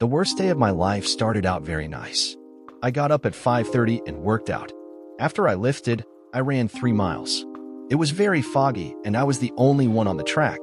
The worst day of my life started out very nice. I got up at 5:30 and worked out. After I lifted, I ran 3 miles. It was very foggy, and I was the only one on the track.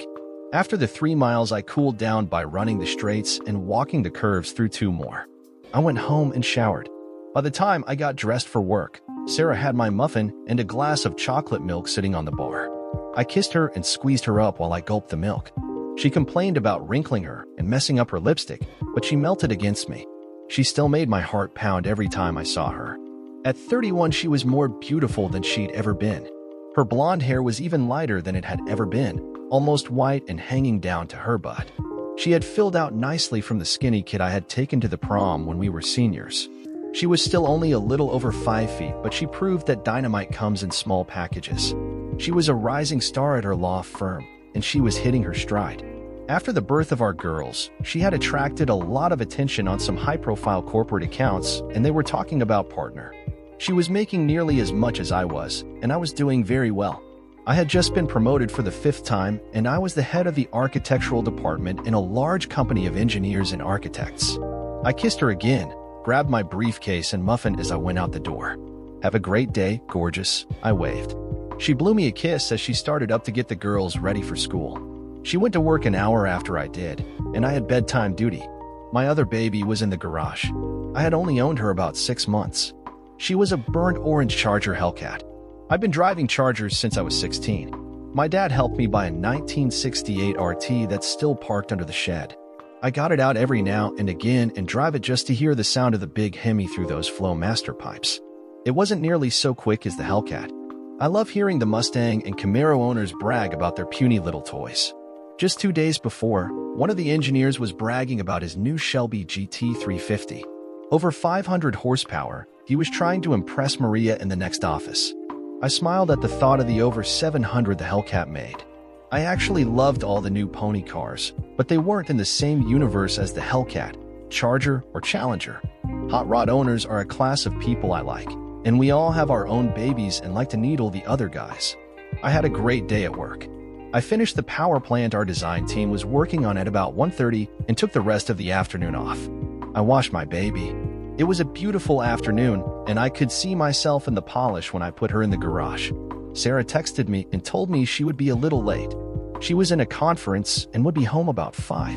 After the 3 miles, I cooled down by running the straights and walking the curves through 2 more. I went home and showered. By the time I got dressed for work, Sarah had my muffin and a glass of chocolate milk sitting on the bar. I kissed her and squeezed her up while I gulped the milk. She complained about wrinkling her and messing up her lipstick, but she melted against me. She still made my heart pound every time I saw her. At 31, she was more beautiful than she'd ever been. Her blonde hair was even lighter than it had ever been, almost white and hanging down to her butt. She had filled out nicely from the skinny kid I had taken to the prom when we were seniors. She was still only a little over 5 feet, but she proved that dynamite comes in small packages. She was a rising star at her law firm, and she was hitting her stride. After the birth of our girls, she had attracted a lot of attention on some high-profile corporate accounts, and they were talking about partner. She was making nearly as much as I was, and I was doing very well. I had just been promoted for the 5th time, and I was the head of the architectural department in a large company of engineers and architects. I kissed her again, grabbed my briefcase and muffin as I went out the door. "Have a great day, gorgeous," I waved. She blew me a kiss as she started up to get the girls ready for school. She went to work an hour after I did, and I had bedtime duty. My other baby was in the garage. I had only owned her about 6 months. She was a burnt orange Charger Hellcat. I've been driving Chargers since I was 16. My dad helped me buy a 1968 RT that's still parked under the shed. I got it out every now and again and drive it just to hear the sound of the big Hemi through those Flowmaster pipes. It wasn't nearly so quick as the Hellcat. I love hearing the Mustang and Camaro owners brag about their puny little toys. Just 2 days before, one of the engineers was bragging about his new Shelby GT350. Over 500 horsepower, he was trying to impress Maria in the next office. I smiled at the thought of the over 700 the Hellcat made. I actually loved all the new pony cars, but they weren't in the same universe as the Hellcat, Charger, or Challenger. Hot rod owners are a class of people I like, and we all have our own babies and like to needle the other guys. I had a great day at work. I finished the power plant our design team was working on at about 1:30 and took the rest of the afternoon off. I washed my baby. It was a beautiful afternoon, and I could see myself in the polish when I put her in the garage. Sarah texted me and told me she would be a little late. She was in a conference and would be home about 5.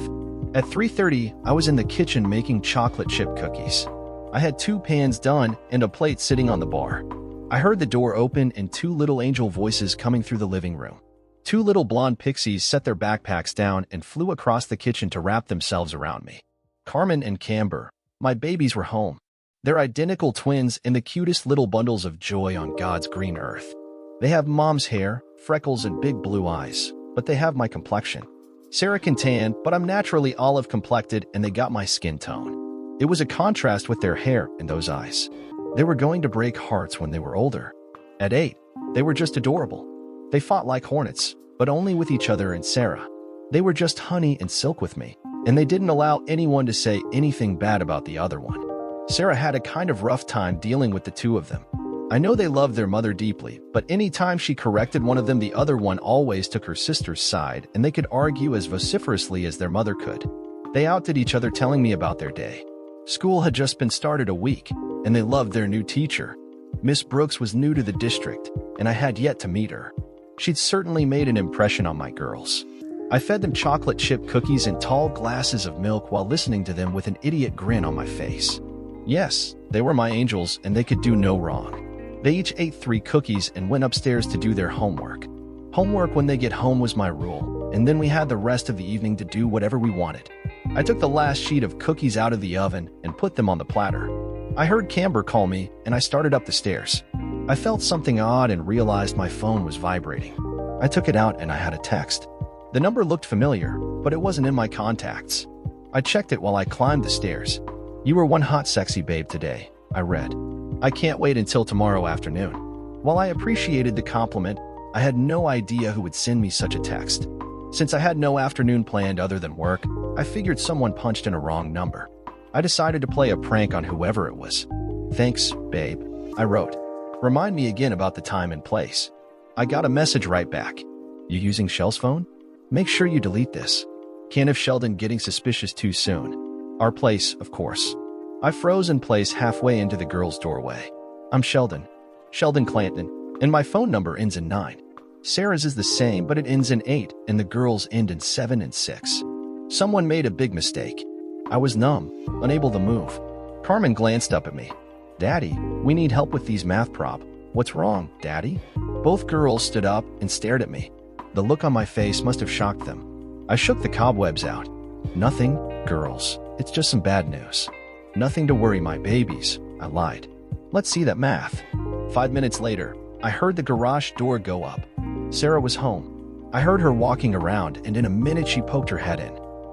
At 3:30, I was in the kitchen making chocolate chip cookies. I had 2 pans done and a plate sitting on the bar. I heard the door open and 2 little angel voices coming through the living room. 2 little blonde pixies set their backpacks down and flew across the kitchen to wrap themselves around me. Carmen and Camber, my babies, were home. They're identical twins and the cutest little bundles of joy on God's green earth. They have mom's hair, freckles, and big blue eyes, but they have my complexion. Sarah can tan, but I'm naturally olive-complected, and they got my skin tone. It was a contrast with their hair and those eyes. They were going to break hearts when they were older. At 8, they were just adorable. They fought like hornets, but only with each other and Sarah. They were just honey and silk with me, and they didn't allow anyone to say anything bad about the other one. Sarah had a kind of rough time dealing with the 2 of them. I know they loved their mother deeply, but any time she corrected one of them, the other one always took her sister's side, and they could argue as vociferously as their mother could. They outdid each other, telling me about their day. School had just been started a week, and they loved their new teacher. Miss Brooks was new to the district, and I had yet to meet her. She'd certainly made an impression on my girls. I fed them chocolate chip cookies and tall glasses of milk while listening to them with an idiot grin on my face. Yes, they were my angels, and they could do no wrong. They each ate 3 cookies and went upstairs to do their homework. Homework when they get home was my rule, and then we had the rest of the evening to do whatever we wanted. I took the last sheet of cookies out of the oven and put them on the platter. I heard Camber call me, and I started up the stairs. I felt something odd and realized my phone was vibrating. I took it out and I had a text. The number looked familiar, but it wasn't in my contacts. I checked it while I climbed the stairs. "You were one hot sexy babe today," I read. "I can't wait until tomorrow afternoon." While I appreciated the compliment, I had no idea who would send me such a text. Since I had no afternoon planned other than work, I figured someone punched in a wrong number. I decided to play a prank on whoever it was. "Thanks, babe," I wrote. "Remind me again about the time and place." I got a message right back. "You using Shell's phone? Make sure you delete this. Can't have Sheldon getting suspicious too soon." Our place, of course. I froze in place halfway into the girl's doorway. I'm Sheldon. Sheldon Clanton, and my phone number ends in 9. Sarah's is the same, but it ends in 8, and the girl's end in 7 and 6. Someone made a big mistake. I was numb, unable to move. Carmen glanced up at me. Daddy, we need help with these math prob. What's wrong, Daddy? Both girls stood up and stared at me. The look on my face must have shocked them. I shook the cobwebs out. Nothing, girls. It's just some bad news. Nothing to worry, my babies, I lied. Let's see that math. 5 minutes later, I heard the garage door go up. Sarah was home. I heard her walking around, and in a minute she poked her head in.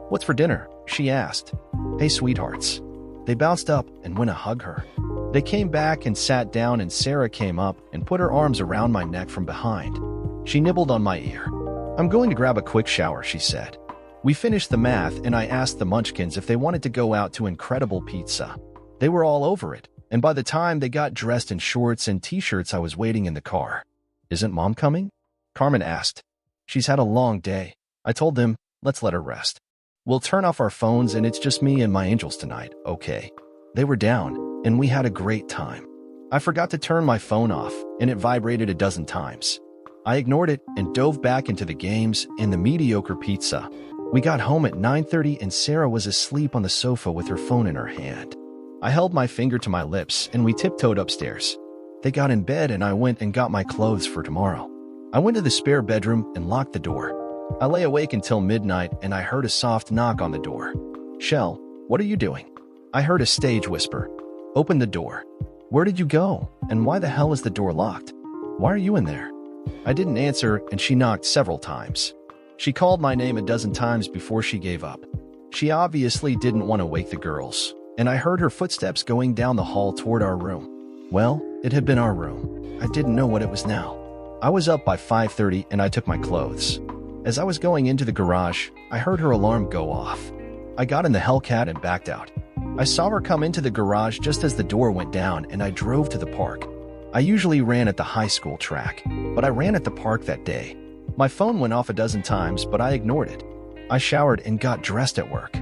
What's for dinner? She asked. Hey, sweethearts. They bounced up and went to hug her. They came back and sat down, and Sarah came up and put her arms around my neck from behind. She nibbled on my ear. I'm going to grab a quick shower, she said. We finished the math, and I asked the Munchkins if they wanted to go out to Incredible Pizza. They were all over it, and by the time they got dressed in shorts and t-shirts, I was waiting in the car. Isn't Mom coming? Carmen asked. She's had a long day. I told them, let's let her rest. We'll turn off our phones, and it's just me and my angels tonight, okay? They were down, and we had a great time. I forgot to turn my phone off, and it vibrated a dozen times. I ignored it and dove back into the games and the mediocre pizza. We got home at 9:30, and Sarah was asleep on the sofa with her phone in her hand. I held my finger to my lips, and we tiptoed upstairs. They got in bed, and I went and got my clothes for tomorrow. I went to the spare bedroom and locked the door. I lay awake until midnight, and I heard a soft knock on the door. Shell, what are you doing? I heard a stage whisper. Open the door. Where did you go? And why the hell is the door locked? Why are you in there? I didn't answer, and she knocked several times. She called my name a dozen times before she gave up. She obviously didn't want to wake the girls, and I heard her footsteps going down the hall toward our room. Well, it had been our room. I didn't know what it was now. I was up by 5:30, and I took my clothes. As I was going into the garage, I heard her alarm go off. I got in the Hellcat and backed out. I saw her come into the garage just as the door went down, and I drove to the park. I usually ran at the high school track, but I ran at the park that day. My phone went off a dozen times, but I ignored it. I showered and got dressed at work.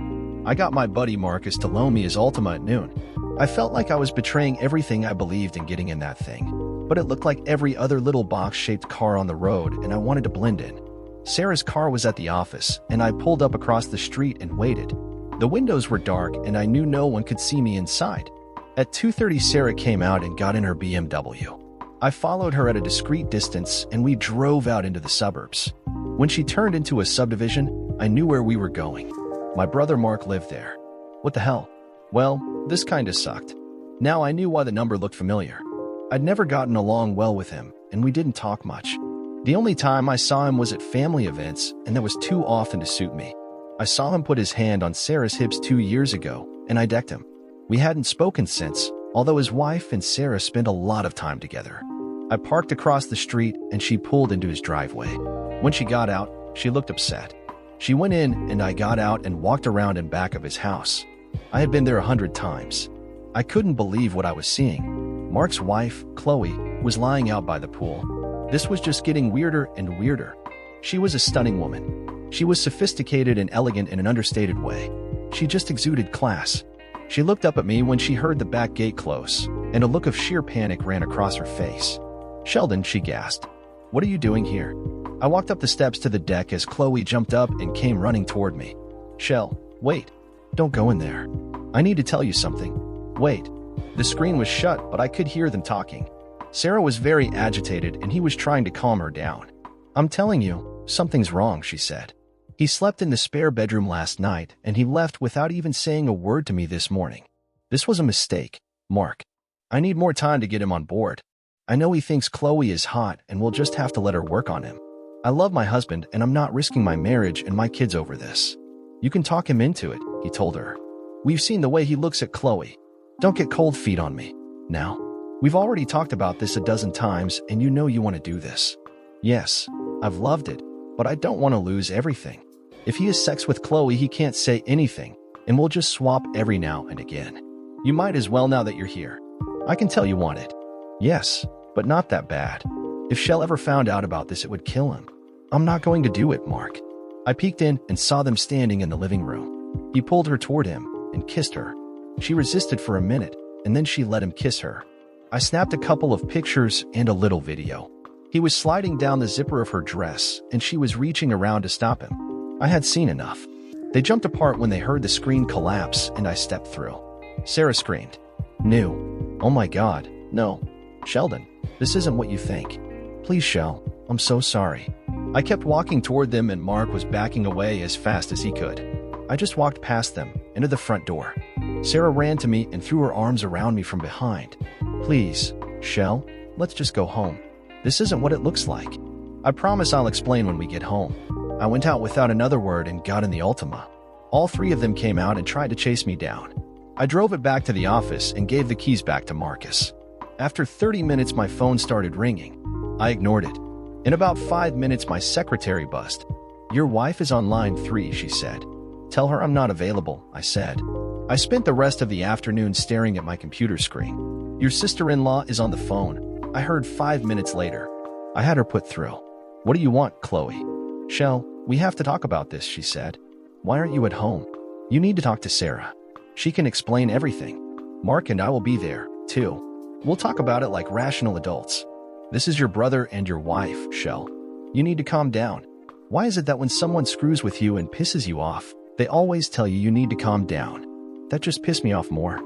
I got my buddy Marcus to loan me his Ultima at noon. I felt like I was betraying everything I believed in getting in that thing, but it looked like every other little box-shaped car on the road, and I wanted to blend in. Sarah's car was at the office, and I pulled up across the street and waited. The windows were dark, and I knew no one could see me inside. At 2:30, Sarah came out and got in her BMW. I followed her at a discreet distance, and we drove out into the suburbs. When she turned into a subdivision, I knew where we were going. My brother Mark lived there. What the hell? Well, this kinda sucked. Now I knew why the number looked familiar. I'd never gotten along well with him, and we didn't talk much. The only time I saw him was at family events, and that was too often to suit me. I saw him put his hand on Sarah's hips 2 years ago, and I decked him. We hadn't spoken since, although his wife and Sarah spent a lot of time together. I parked across the street, and she pulled into his driveway. When she got out, she looked upset. She went in, and I got out and walked around in back of his house. I had been there 100 times. I couldn't believe what I was seeing. Mark's wife, Chloe, was lying out by the pool. This was just getting weirder and weirder. She was a stunning woman. She was sophisticated and elegant in an understated way. She just exuded class. She looked up at me when she heard the back gate close, and a look of sheer panic ran across her face. Sheldon, she gasped. What are you doing here? I walked up the steps to the deck as Chloe jumped up and came running toward me. Shell, wait. Don't go in there. I need to tell you something. Wait. The screen was shut, but I could hear them talking. Sarah was very agitated, and he was trying to calm her down. I'm telling you, something's wrong, she said. He slept in the spare bedroom last night, and he left without even saying a word to me this morning. This was a mistake, Mark. I need more time to get him on board. I know he thinks Chloe is hot, and we'll just have to let her work on him. I love my husband, and I'm not risking my marriage and my kids over this. You can talk him into it, he told her. We've seen the way he looks at Chloe. Don't get cold feet on me. Now, we've already talked about this a dozen times, and you know you want to do this. Yes, I've loved it, but I don't want to lose everything. If he has sex with Chloe, he can't say anything, and we'll just swap every now and again. You might as well now that you're here. I can tell you want it. Yes, but not that bad. If Shell ever found out about this, it would kill him. I'm not going to do it, Mark. I peeked in and saw them standing in the living room. He pulled her toward him, and kissed her. She resisted for a minute, and then she let him kiss her. I snapped a couple of pictures and a little video. He was sliding down the zipper of her dress, and she was reaching around to stop him. I had seen enough. They jumped apart when they heard the screen collapse, and I stepped through. Sarah screamed. "No. Oh my God, no. Sheldon, this isn't what you think. Please, Shell, I'm so sorry." I kept walking toward them, and Mark was backing away as fast as he could. I just walked past them, into the front door. Sarah ran to me and threw her arms around me from behind. "Please, Shell, let's just go home. This isn't what it looks like. I promise I'll explain when we get home." I went out without another word and got in the Ultima. All three of them came out and tried to chase me down. I drove it back to the office and gave the keys back to Marcus. After 30 minutes, my phone started ringing. I ignored it. In about 5 minutes, my secretary buzzed. "Your wife is on line 3, she said. "Tell her I'm not available," I said. I spent the rest of the afternoon staring at my computer screen. "Your sister-in-law is on the phone," I heard 5 minutes later. I had her put through. "What do you want, Chloe?" "Shell, we have to talk about this," she said. "Why aren't you at home? You need to talk to Sarah. She can explain everything. Mark and I will be there, too. We'll talk about it like rational adults. This is your brother and your wife, Shell. You need to calm down. Why is it that when someone screws with you and pisses you off, they always tell you need to calm down? That just pissed me off more.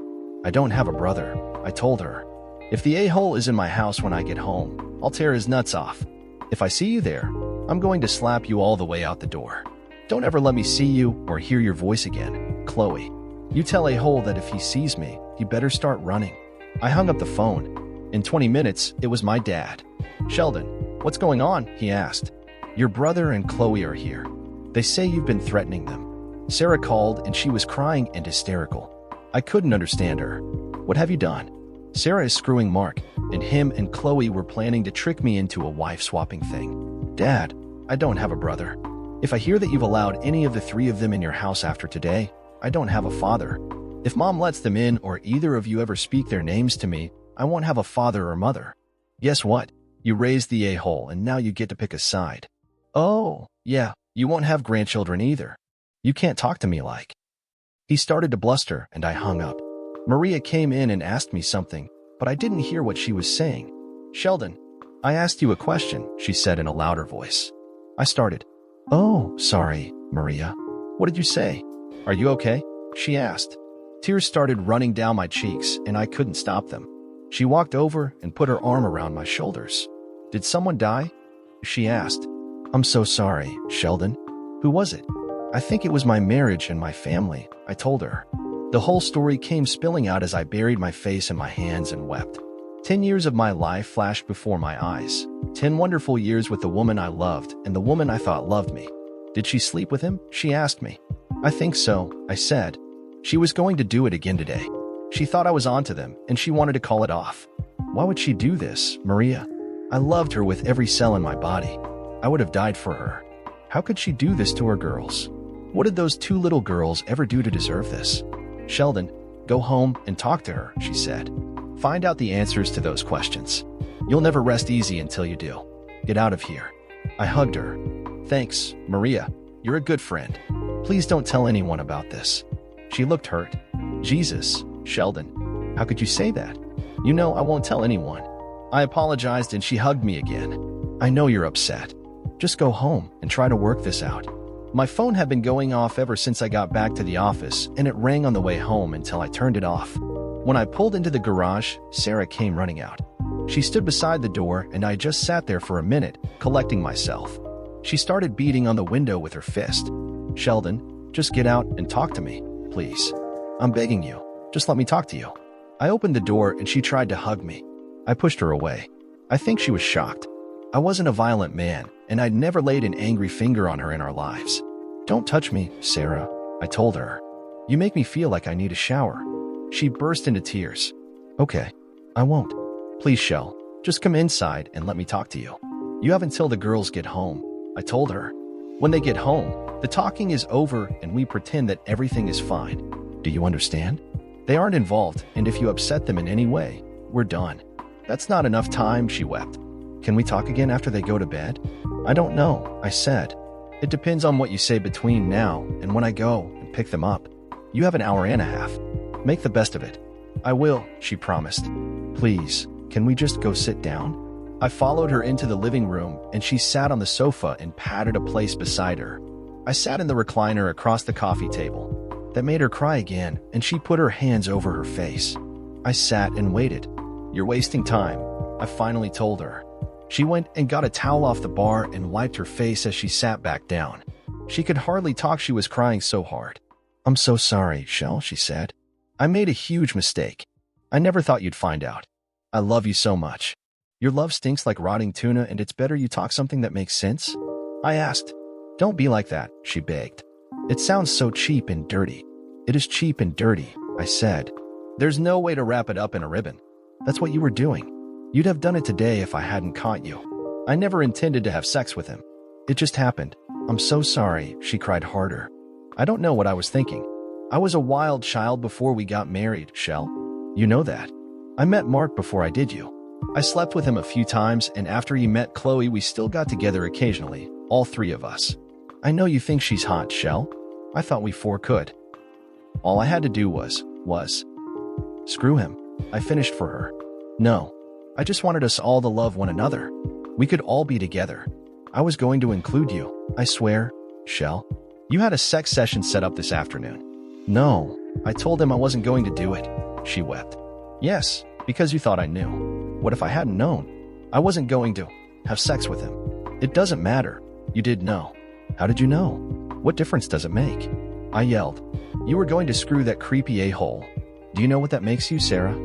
I don't have a brother," I told her. "If the a-hole is in my house when I get home, I'll tear his nuts off. If I see you there, I'm going to slap you all the way out the door. Don't ever let me see you or hear your voice again, Chloe. You tell a-hole that if he sees me, he better start running." I hung up the phone. In 20 minutes, it was my dad. "Sheldon, what's going on?" he asked. "Your brother and Chloe are here. They say you've been threatening them." Sarah called, and she was crying and hysterical. I couldn't understand her. "What have you done?" "Sarah is screwing Mark, and him and Chloe were planning to trick me into a wife-swapping thing." "Dad, I don't have a brother. If I hear that you've allowed any of the 3 of them in your house after today, I don't have a father. If Mom lets them in or either of you ever speak their names to me, I won't have a father or mother. Guess what? You raised the a-hole, and now you get to pick a side. Oh, yeah, you won't have grandchildren either. You can't talk to me like." He started to bluster, and I hung up. Maria came in and asked me something, but I didn't hear what she was saying. "Sheldon, I asked you a question," she said in a louder voice. I started. "Oh, sorry, Maria. What did you say? Are you okay?" she asked. Tears started running down my cheeks, and I couldn't stop them. She walked over and put her arm around my shoulders. "Did someone die?" she asked. "I'm so sorry, Sheldon. Who was it?" "I think it was my marriage and my family," I told her. The whole story came spilling out as I buried my face in my hands and wept. 10 years of my life flashed before my eyes. 10 wonderful years with the woman I loved and the woman I thought loved me. "Did she sleep with him?" she asked me. "I think so," I said. "She was going to do it again today. She thought I was onto them, and she wanted to call it off." "Why would she do this, Maria? I loved her with every cell in my body. I would have died for her. How could she do this to her girls? What did those 2 little girls ever do to deserve this?" "Sheldon, go home and talk to her," she said. "Find out the answers to those questions. You'll never rest easy until you do. Get out of here." I hugged her. "Thanks, Maria. You're a good friend. Please don't tell anyone about this." She looked hurt. "Jesus, Sheldon, how could you say that? You know I won't tell anyone." I apologized, and she hugged me again. "I know you're upset. Just go home and try to work this out." My phone had been going off ever since I got back to the office, and it rang on the way home until I turned it off. When I pulled into the garage, Sarah came running out. She stood beside the door, and I just sat there for a minute, collecting myself. She started beating on the window with her fist. "Sheldon, just get out and talk to me, please. I'm begging you. Just let me talk to you." I opened the door, and she tried to hug me. I pushed her away. I think she was shocked. I wasn't a violent man, and I'd never laid an angry finger on her in our lives. "Don't touch me, Sarah," I told her. "You make me feel like I need a shower." She burst into tears. "Okay, I won't. Please, Shell, just come inside and let me talk to you. You have until the girls get home," I told her. "When they get home, the talking is over and we pretend that everything is fine. Do you understand? They aren't involved, and if you upset them in any way, we're done." "That's not enough time," she wept. "Can we talk again after they go to bed?" "I don't know," I said. "It depends on what you say between now and when I go and pick them up." You have an hour and a half. Make the best of it. I will, she promised. Please, can we just go sit down? I followed her into the living room, and she sat on the sofa and patted a place beside her. I sat in the recliner across the coffee table. That made her cry again, and she put her hands over her face. I sat and waited. You're wasting time, I finally told her. She went and got a towel off the bar and wiped her face as she sat back down. She could hardly talk, she was crying so hard. I'm so sorry, Shell, she said. I made a huge mistake. I never thought you'd find out. I love you so much. Your love stinks like rotting tuna, and it's better you talk something that makes sense. I asked. Don't be like that, she begged. It sounds so cheap and dirty. It is cheap and dirty, I said. There's no way to wrap it up in a ribbon. That's what you were doing. You'd have done it today if I hadn't caught you. I never intended to have sex with him. It just happened. I'm so sorry, she cried harder. I don't know what I was thinking. I was a wild child before we got married, Shell. You know that. I met Mark before I did you. I slept with him a few times, and after he met Chloe, we still got together occasionally, all three of us. I know you think she's hot, Shell. I thought we four could. All I had to do was screw him. I finished for her. No, I just wanted us all to love one another. We could all be together. I was going to include you, I swear, Shell. You had a sex session set up this afternoon. No, I told him I wasn't going to do it. She wept. Yes, because you thought I knew. What if I hadn't known? I wasn't going to have sex with him. It doesn't matter. You did know. How did you know? What difference does it make? I yelled. You were going to screw that creepy a-hole. Do you know what that makes you, Sarah?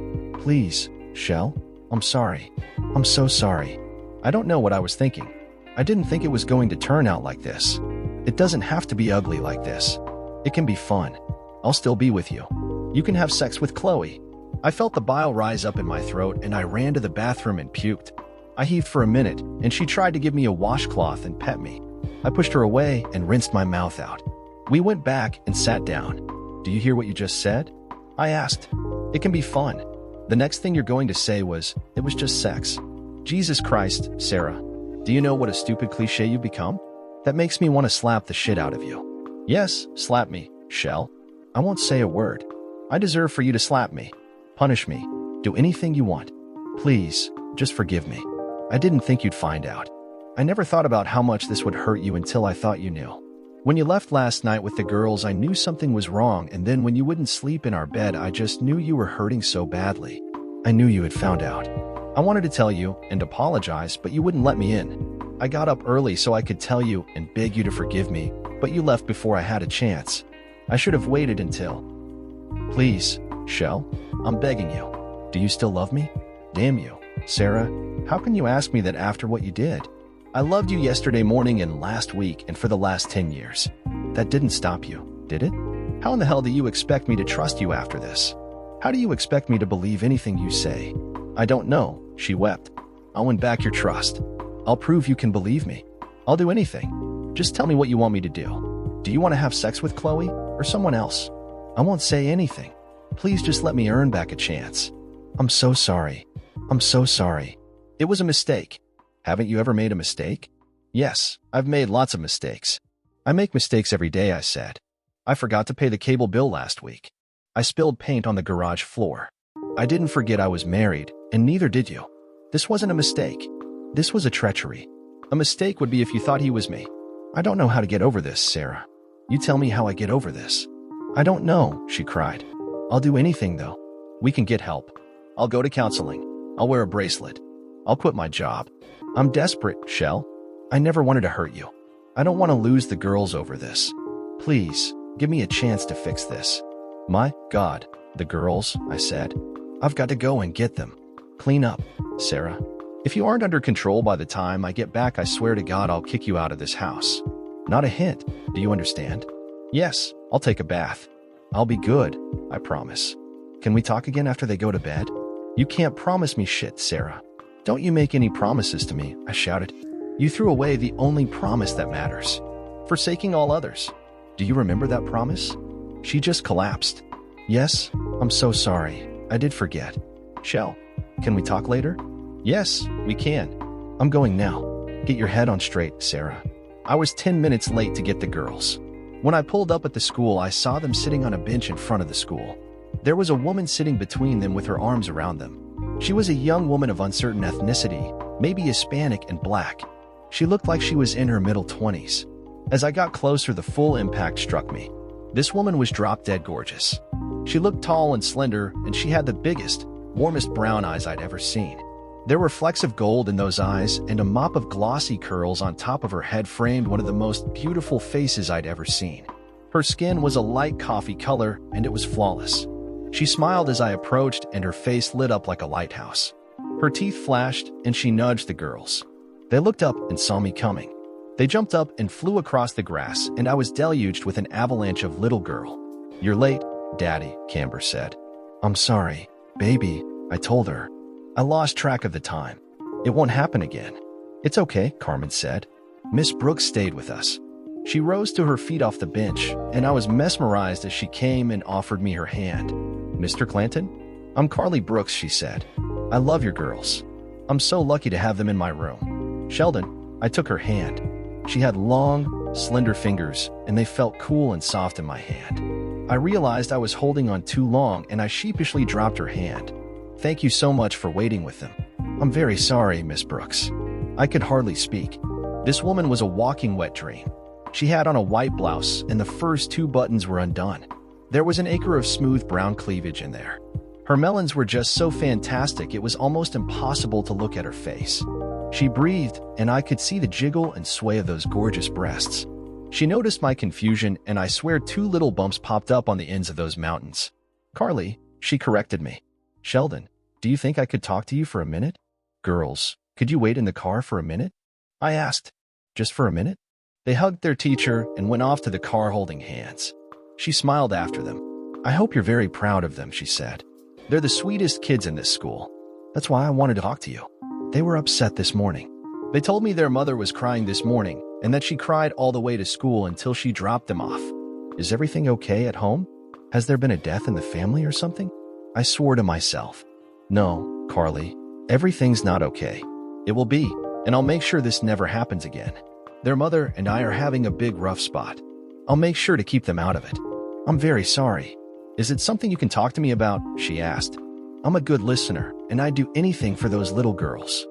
Please, Shell. I'm sorry. I'm so sorry. I don't know what I was thinking. I didn't think it was going to turn out like this. It doesn't have to be ugly like this. It can be fun. I'll still be with you. You can have sex with Chloe. I felt the bile rise up in my throat, and I ran to the bathroom and puked. I heaved for a minute, and she tried to give me a washcloth and pet me. I pushed her away and rinsed my mouth out. We went back and sat down. Do you hear what you just said? I asked. It can be fun. The next thing you're going to say was, it was just sex. Jesus Christ, Sarah. Do you know what a stupid cliche you've become? That makes me want to slap the shit out of you. Yes, slap me, Shell. I won't say a word. I deserve for you to slap me. Punish me. Do anything you want. Please, just forgive me. I didn't think you'd find out. I never thought about how much this would hurt you until I thought you knew. When you left last night with the girls, I knew something was wrong, and then when you wouldn't sleep in our bed, I just knew you were hurting so badly. I knew you had found out. I wanted to tell you and apologize, but you wouldn't let me in. I got up early so I could tell you and beg you to forgive me, but you left before I had a chance. I should have waited until... Please, Shell, I'm begging you. Do you still love me? Damn you, Sarah. How can you ask me that after what you did? I loved you yesterday morning and last week and for the last 10 years. That didn't stop you, did it? How in the hell do you expect me to trust you after this? How do you expect me to believe anything you say? I don't know, she wept. I'll win back your trust. I'll prove you can believe me. I'll do anything. Just tell me what you want me to do. Do you want to have sex with Chloe or someone else? I won't say anything. Please just let me earn back a chance. I'm so sorry. I'm so sorry. It was a mistake. Haven't you ever made a mistake? Yes, I've made lots of mistakes. I make mistakes every day, I said. I forgot to pay the cable bill last week. I spilled paint on the garage floor. I didn't forget I was married, and neither did you. This wasn't a mistake. This was a treachery. A mistake would be if you thought he was me. I don't know how to get over this, Sarah. You tell me how I get over this. I don't know, she cried. I'll do anything, though. We can get help. I'll go to counseling. I'll wear a bracelet. I'll quit my job. I'm desperate, Shell. I never wanted to hurt you. I don't want to lose the girls over this. Please, give me a chance to fix this. My God, the girls, I said. I've got to go and get them. Clean up, Sarah. If you aren't under control by the time I get back, I swear to God I'll kick you out of this house. Not a hint, do you understand? Yes, I'll take a bath. I'll be good, I promise. Can we talk again after they go to bed? You can't promise me shit, Sarah. Don't you make any promises to me, I shouted. You threw away the only promise that matters, forsaking all others. Do you remember that promise? She just collapsed. Yes, I'm so sorry. I did forget. Shell, can we talk later? Yes, we can. I'm going now. Get your head on straight, Sarah. I was 10 minutes late to get the girls. When I pulled up at the school, I saw them sitting on a bench in front of the school. There was a woman sitting between them with her arms around them. She was a young woman of uncertain ethnicity, maybe Hispanic and black. She looked like she was in her middle 20s. As I got closer, the full impact struck me. This woman was drop-dead gorgeous. She looked tall and slender, and she had the biggest, warmest brown eyes I'd ever seen. There were flecks of gold in those eyes, and a mop of glossy curls on top of her head framed one of the most beautiful faces I'd ever seen. Her skin was a light coffee color, and it was flawless. She smiled as I approached, and her face lit up like a lighthouse. Her teeth flashed, and she nudged the girls. They looked up and saw me coming. They jumped up and flew across the grass, and I was deluged with an avalanche of little girl. "You're late, Daddy," Camber said. "I'm sorry, baby," I told her. I lost track of the time. "It won't happen again." "It's okay," Carmen said. Miss Brooks stayed with us. She rose to her feet off the bench, and I was mesmerized as she came and offered me her hand. "Mr. Clanton? I'm Carly Brooks," she said. "I love your girls. I'm so lucky to have them in my room." "Sheldon," I took her hand. She had long, slender fingers, and they felt cool and soft in my hand. I realized I was holding on too long, and I sheepishly dropped her hand. "Thank you so much for waiting with them." "I'm very sorry, Miss Brooks." I could hardly speak. This woman was a walking wet dream. She had on a white blouse, and the first 2 buttons were undone. There was an acre of smooth brown cleavage in there. Her melons were just so fantastic it was almost impossible to look at her face. She breathed, and I could see the jiggle and sway of those gorgeous breasts. She noticed my confusion, and I swear 2 little bumps popped up on the ends of those mountains. "Carly," she corrected me. "Sheldon, do you think I could talk to you for a minute?" "Girls, could you wait in the car for a minute?" I asked. "Just for a minute?" They hugged their teacher and went off to the car holding hands. She smiled after them. "I hope you're very proud of them," she said. "They're the sweetest kids in this school. That's why I wanted to talk to you." They were upset this morning. They told me their mother was crying this morning and that she cried all the way to school until she dropped them off. "Is everything okay at home? Has there been a death in the family or something?" I swore to myself. "No, Carly, everything's not okay. It will be, and I'll make sure this never happens again. Their mother and I are having a big rough spot. I'll make sure to keep them out of it." "I'm very sorry. Is it something you can talk to me about?" she asked. "I'm a good listener, and I'd do anything for those little girls."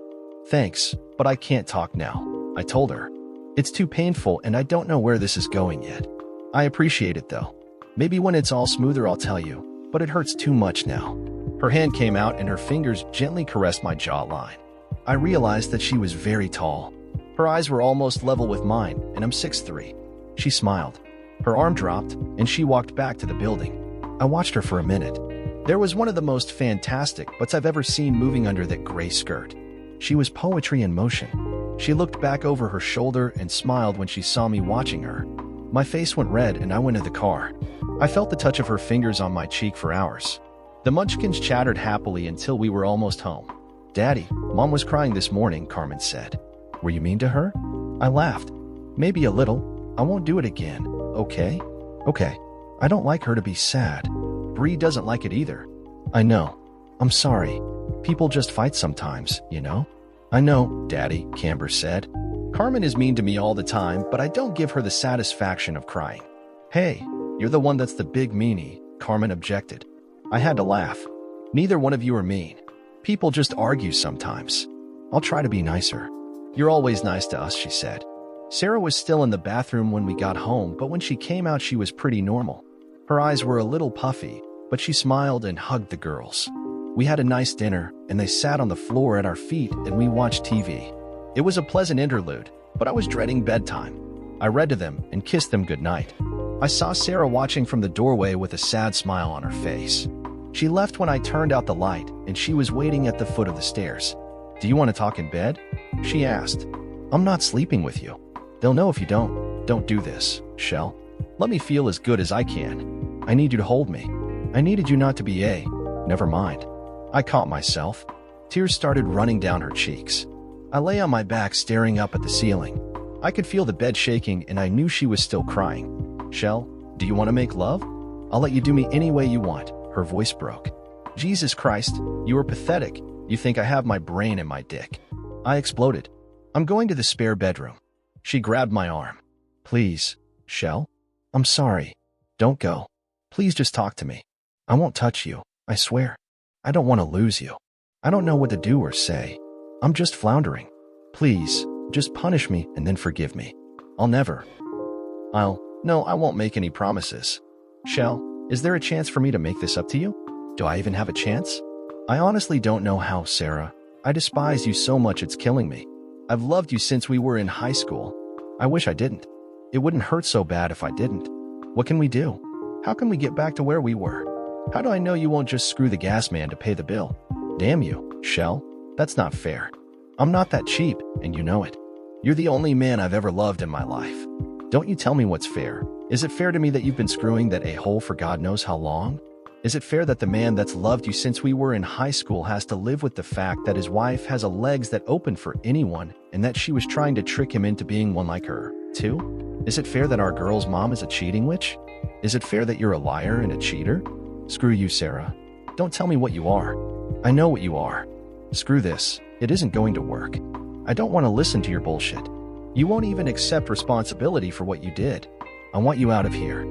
"Thanks, but I can't talk now," I told her. "It's too painful, and I don't know where this is going yet. I appreciate it, though. Maybe when it's all smoother I'll tell you, but it hurts too much now." Her hand came out, and her fingers gently caressed my jawline. I realized that she was very tall. Her eyes were almost level with mine, and I'm 6'3". She smiled. Her arm dropped, and she walked back to the building. I watched her for a minute. There was one of the most fantastic butts I've ever seen moving under that gray skirt. She was poetry in motion. She looked back over her shoulder and smiled when she saw me watching her. My face went red, and I went to the car. I felt the touch of her fingers on my cheek for hours. The munchkins chattered happily until we were almost home. "Daddy, Mom was crying this morning," Carmen said. "Were you mean to her?" I laughed. "Maybe a little. I won't do it again, okay?" "Okay. I don't like her to be sad. Bree doesn't like it either." "I know. I'm sorry. People just fight sometimes, you know?" "I know, Daddy," Camber said. "Carmen is mean to me all the time, but I don't give her the satisfaction of crying." "Hey, you're the one that's the big meanie," Carmen objected. I had to laugh. "Neither one of you are mean. People just argue sometimes. I'll try to be nicer." "You're always nice to us," she said. Sarah was still in the bathroom when we got home, but when she came out she was pretty normal. Her eyes were a little puffy, but she smiled and hugged the girls. We had a nice dinner, and they sat on the floor at our feet and we watched TV. It was a pleasant interlude, but I was dreading bedtime. I read to them and kissed them goodnight. I saw Sarah watching from the doorway with a sad smile on her face. She left when I turned out the light, and she was waiting at the foot of the stairs. "Do you want to talk in bed?" she asked. "I'm not sleeping with you. They'll know if you don't. Don't do this, Shell. Let me feel as good as I can. I need you to hold me. I needed you not to be a... Never mind." I caught myself. Tears started running down her cheeks. I lay on my back staring up at the ceiling. I could feel the bed shaking, and I knew she was still crying. "Shell, do you want to make love? I'll let you do me any way you want." Her voice broke. "Jesus Christ, you are pathetic. You think I have my brain in my dick." I exploded. "I'm going to the spare bedroom." She grabbed my arm. "Please, Shell? I'm sorry. Don't go. Please just talk to me. I won't touch you, I swear. I don't want to lose you. I don't know what to do or say. I'm just floundering. Please, just punish me and then forgive me. I'll never. No, I won't make any promises. Shell, is there a chance for me to make this up to you? Do I even have a chance? I honestly don't know how, Sarah. I despise you so much it's killing me. I've loved you since we were in high school. I wish I didn't. It wouldn't hurt so bad if I didn't. What can we do? How can we get back to where we were? How do I know you won't just screw the gas man to pay the bill? Damn you, Shell. That's not fair. I'm not that cheap, and you know it. You're the only man I've ever loved in my life. Don't you tell me what's fair. Is it fair to me that you've been screwing that a-hole for God knows how long? Is it fair that the man that's loved you since we were in high school has to live with the fact that his wife has a legs that open for anyone and that she was trying to trick him into being one like her, too? Is it fair that our girl's mom is a cheating witch? Is it fair that you're a liar and a cheater? Screw you, Sarah. Don't tell me what you are. I know what you are. Screw this. It isn't going to work. I don't want to listen to your bullshit. You won't even accept responsibility for what you did. I want you out of here.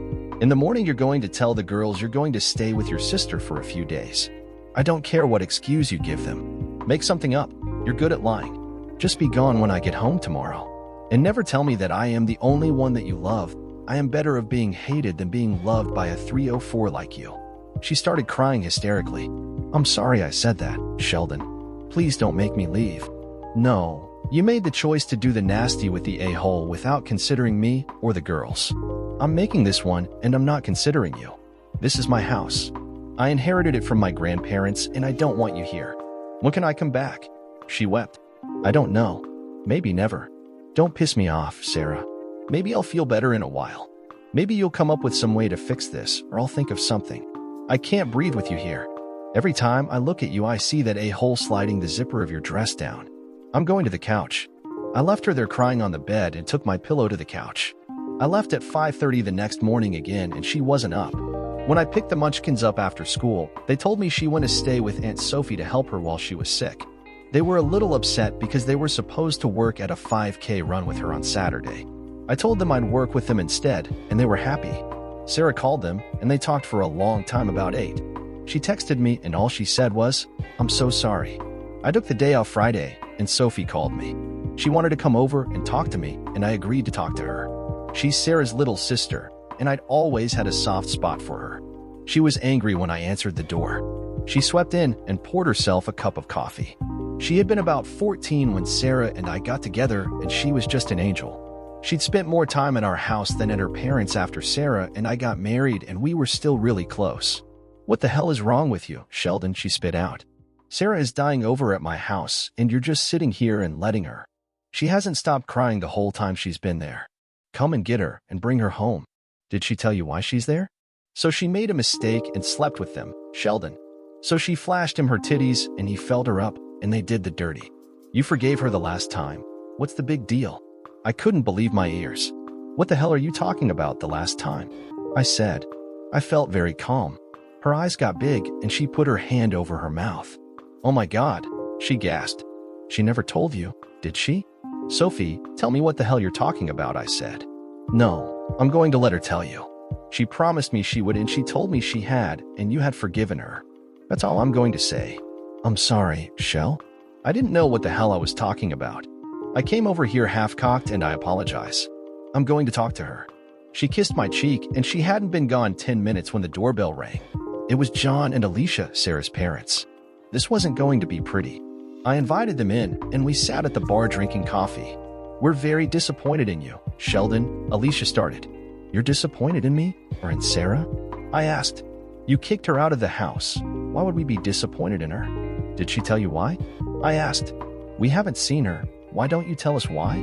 In the morning, you're going to tell the girls you're going to stay with your sister for a few days. I don't care what excuse you give them. Make something up. You're good at lying. Just be gone when I get home tomorrow. And never tell me that I am the only one that you love. I am better of being hated than being loved by a 304 like you. She started crying hysterically. I'm sorry I said that, Sheldon. Please don't make me leave. No, you made the choice to do the nasty with the a-hole without considering me or the girls. I'm making this one, and I'm not considering you. This is my house. I inherited it from my grandparents, and I don't want you here. When can I come back? She wept. I don't know. Maybe never. Don't piss me off, Sarah. Maybe I'll feel better in a while. Maybe you'll come up with some way to fix this, or I'll think of something. I can't breathe with you here. Every time I look at you, I see that a-hole sliding the zipper of your dress down. I'm going to the couch. I left her there crying on the bed and took my pillow to the couch. I left at 5:30 the next morning again, and she wasn't up. When I picked the Munchkins up after school, they told me she went to stay with Aunt Sophie to help her while she was sick. They were a little upset because they were supposed to work at a 5K run with her on Saturday. I told them I'd work with them instead, and they were happy. Sarah called them, and they talked for a long time about 8. She texted me, and all she said was, I'm so sorry. I took the day off Friday, and Sophie called me. She wanted to come over and talk to me, and I agreed to talk to her. She's Sarah's little sister, and I'd always had a soft spot for her. She was angry when I answered the door. She swept in and poured herself a cup of coffee. She had been about 14 when Sarah and I got together, and she was just an angel. She'd spent more time in our house than at her parents' after Sarah and I got married, and we were still really close. What the hell is wrong with you, Sheldon? She spit out. Sarah is dying over at my house, and you're just sitting here and letting her. She hasn't stopped crying the whole time she's been there. Come and get her and bring her home. Did she tell you why she's there? So she made a mistake and slept with them, Sheldon. So she flashed him her titties, and he felt her up, and they did the dirty. You forgave her the last time. What's the big deal? I couldn't believe my ears. What the hell are you talking about the last time? I said. I felt very calm. Her eyes got big, and she put her hand over her mouth. Oh my God, she gasped. She never told you, did she? Sophie, tell me what the hell you're talking about, I said. No, I'm going to let her tell you. She promised me she would, and she told me she had, and you had forgiven her. That's all I'm going to say. I'm sorry, Shell. I didn't know what the hell I was talking about. I came over here half-cocked, and I apologize. I'm going to talk to her. She kissed my cheek, and she hadn't been gone 10 minutes when the doorbell rang. It was John and Alicia, Sarah's parents. This wasn't going to be pretty. I invited them in, and we sat at the bar drinking coffee. We're very disappointed in you, Sheldon, Alicia started. You're disappointed in me? Or in Sarah? I asked. You kicked her out of the house. Why would we be disappointed in her? Did she tell you why? I asked. We haven't seen her. Why don't you tell us why?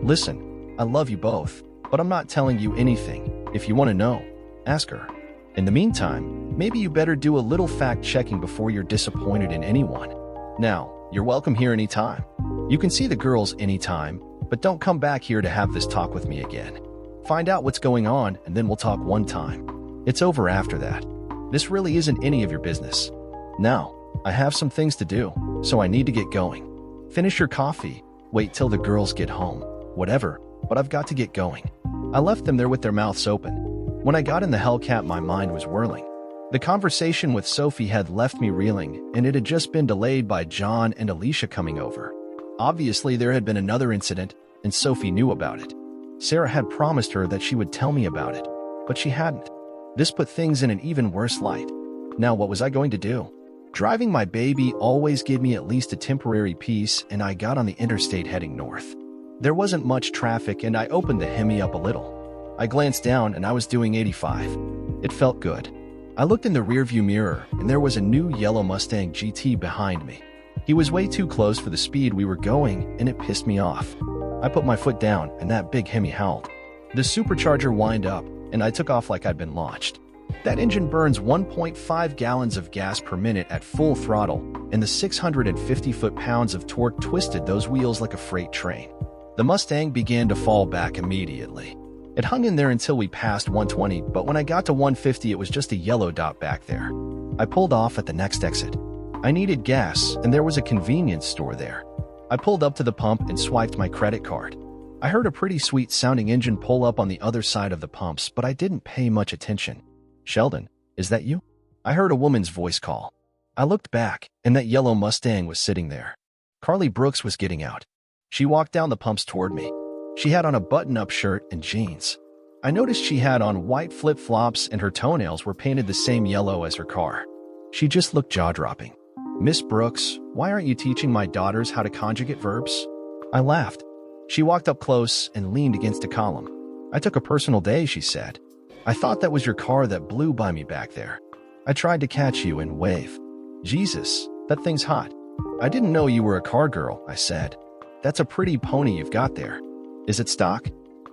Listen, I love you both, but I'm not telling you anything. If you want to know, ask her. In the meantime, maybe you better do a little fact-checking before you're disappointed in anyone. Now, you're welcome here anytime. You can see the girls anytime, but don't come back here to have this talk with me again. Find out what's going on, and then we'll talk one time. It's over after that. This really isn't any of your business. Now, I have some things to do, so I need to get going. Finish your coffee. Wait till the girls get home. Whatever, but I've got to get going. I left them there with their mouths open. When I got in the Hellcat, my mind was whirling. The conversation with Sophie had left me reeling, and it had just been delayed by John and Alicia coming over. Obviously, there had been another incident, and Sophie knew about it. Sarah had promised her that she would tell me about it, but she hadn't. This put things in an even worse light. Now, what was I going to do? Driving my baby always gave me at least a temporary peace, and I got on the interstate heading north. There wasn't much traffic, and I opened the Hemi up a little. I glanced down, and I was doing 85. It felt good. I looked in the rearview mirror, and there was a new yellow Mustang GT behind me. He was way too close for the speed we were going, and it pissed me off. I put my foot down, and that big Hemi howled. The supercharger whined up, and I took off like I'd been launched. That engine burns 1.5 gallons of gas per minute at full throttle, and the 650 foot-pounds of torque twisted those wheels like a freight train. The Mustang began to fall back immediately. It hung in there until we passed 120, but when I got to 150, it was just a yellow dot back there. I pulled off at the next exit. I needed gas, and there was a convenience store there. I pulled up to the pump and swiped my credit card. I heard a pretty sweet-sounding engine pull up on the other side of the pumps, but I didn't pay much attention. "Sheldon, is that you?" I heard a woman's voice call. I looked back, and that yellow Mustang was sitting there. Carly Brooks was getting out. She walked down the pumps toward me. She had on a button-up shirt and jeans. I noticed she had on white flip-flops, and her toenails were painted the same yellow as her car. She just looked jaw-dropping. "Miss Brooks, why aren't you teaching my daughters how to conjugate verbs?" I laughed. She walked up close and leaned against a column. "I took a personal day," she said. "I thought that was your car that blew by me back there. I tried to catch you and wave." "Jesus, that thing's hot." "I didn't know you were a car girl," I said. "That's a pretty pony you've got there. Is it stock?"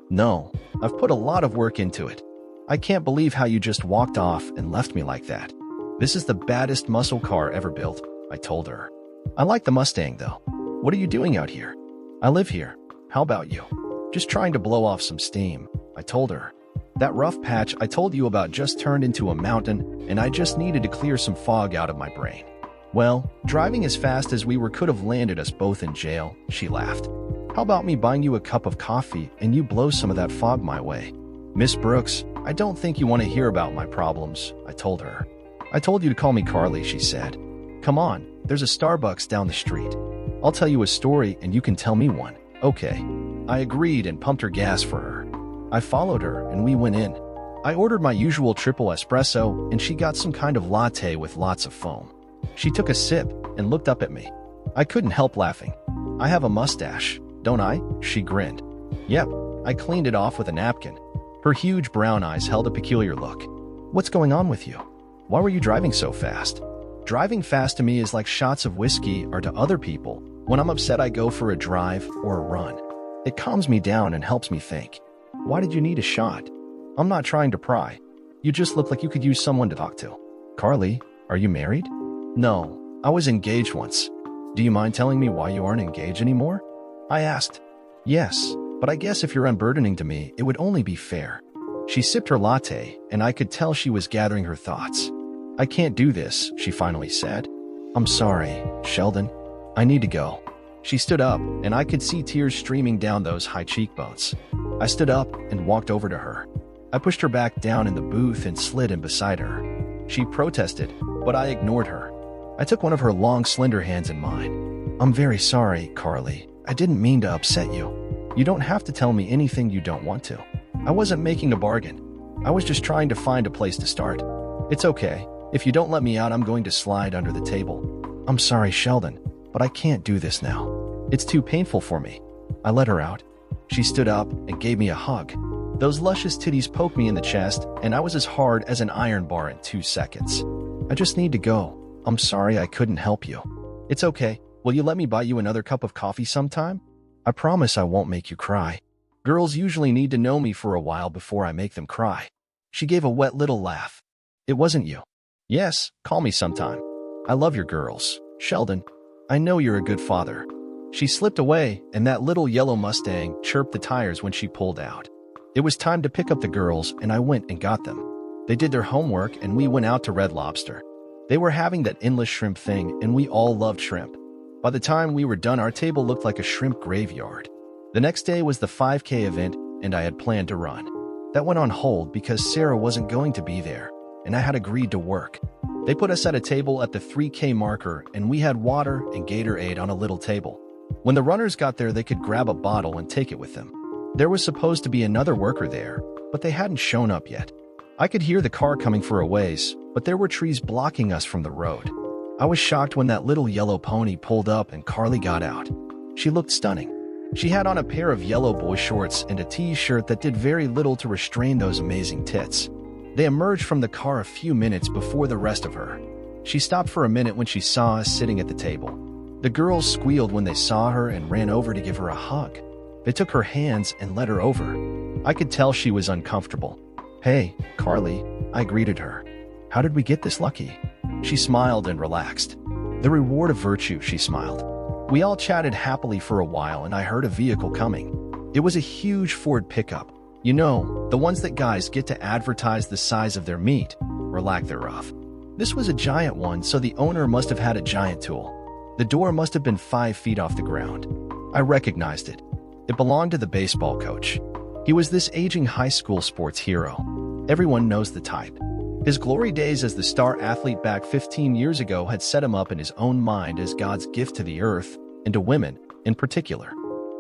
"No, I've put a lot of work into it. I can't believe how you just walked off and left me like that." "This is the baddest muscle car ever built," I told her. "I like the Mustang, though. What are you doing out here?" "I live here. How about you?" "Just trying to blow off some steam," I told her. "That rough patch I told you about just turned into a mountain, and I just needed to clear some fog out of my brain." "Well, driving as fast as we were could have landed us both in jail," she laughed. "How about me buying you a cup of coffee and you blow some of that fog my way?" "Miss Brooks, I don't think you want to hear about my problems," I told her. "I told you to call me Carly," she said. "Come on, there's a Starbucks down the street. I'll tell you a story and you can tell me one." "Okay." I agreed and pumped her gas for her. I followed her and we went in. I ordered my usual triple espresso and she got some kind of latte with lots of foam. She took a sip and looked up at me. I couldn't help laughing. "I have a mustache, don't I?" She grinned. "Yep." I cleaned it off with a napkin. Her huge brown eyes held a peculiar look. "What's going on with you? Why were you driving so fast?" "Driving fast to me is like shots of whiskey, or to other people. When I'm upset, I go for a drive or a run. It calms me down and helps me think." "Why did you need a shot?" "I'm not trying to pry. You just look like you could use someone to talk to." "Carly, are you married?" "No, I was engaged once." "Do you mind telling me why you aren't engaged anymore?" I asked. "Yes, but I guess if you're unburdening to me, it would only be fair." She sipped her latte, and I could tell she was gathering her thoughts. "I can't do this," she finally said. "I'm sorry, Sheldon. I need to go." She stood up, and I could see tears streaming down those high cheekbones. I stood up and walked over to her. I pushed her back down in the booth and slid in beside her. She protested, but I ignored her. I took one of her long, slender hands in mine. "I'm very sorry, Carly. I didn't mean to upset you. You don't have to tell me anything you don't want to. I wasn't making a bargain. I was just trying to find a place to start. It's okay. If you don't let me out, I'm going to slide under the table." "I'm sorry, Sheldon, but I can't do this now. It's too painful for me." I let her out. She stood up and gave me a hug. Those luscious titties poked me in the chest, and I was as hard as an iron bar in 2 seconds. "I just need to go. I'm sorry I couldn't help you." "It's okay. Will you let me buy you another cup of coffee sometime?" "I promise I won't make you cry. Girls usually need to know me for a while before I make them cry." She gave a wet little laugh. "It wasn't you." "Yes, call me sometime. I love your girls, Sheldon. I know you're a good father." She slipped away, and that little yellow Mustang chirped the tires when she pulled out. It was time to pick up the girls, and I went and got them. They did their homework, and we went out to Red Lobster. They were having that endless shrimp thing, and we all loved shrimp. By the time we were done, our table looked like a shrimp graveyard. The next day was the 5K event, and I had planned to run. That went on hold because Sarah wasn't going to be there, and I had agreed to work. They put us at a table at the 3K marker, and we had water and Gatorade on a little table. When the runners got there, they could grab a bottle and take it with them. There was supposed to be another worker there, but they hadn't shown up yet. I could hear the car coming for a ways, but there were trees blocking us from the road. I was shocked when that little yellow pony pulled up and Carly got out. She looked stunning. She had on a pair of yellow boy shorts and a t-shirt that did very little to restrain those amazing tits. They emerged from the car a few minutes before the rest of her. She stopped for a minute when she saw us sitting at the table. The girls squealed when they saw her and ran over to give her a hug. They took her hands and led her over. I could tell she was uncomfortable. "Hey, Carly," I greeted her. "How did we get this lucky?" She smiled and relaxed. "The reward of virtue," she smiled. We all chatted happily for a while and I heard a vehicle coming. It was a huge Ford pickup. You know, the ones that guys get to advertise the size of their meat, or lack thereof. This was a giant one, so the owner must have had a giant tool. The door must have been 5 feet off the ground. I recognized it. It belonged to the baseball coach. He was this aging high school sports hero. Everyone knows the type. His glory days as the star athlete back 15 years ago had set him up in his own mind as God's gift to the earth, and to women in particular.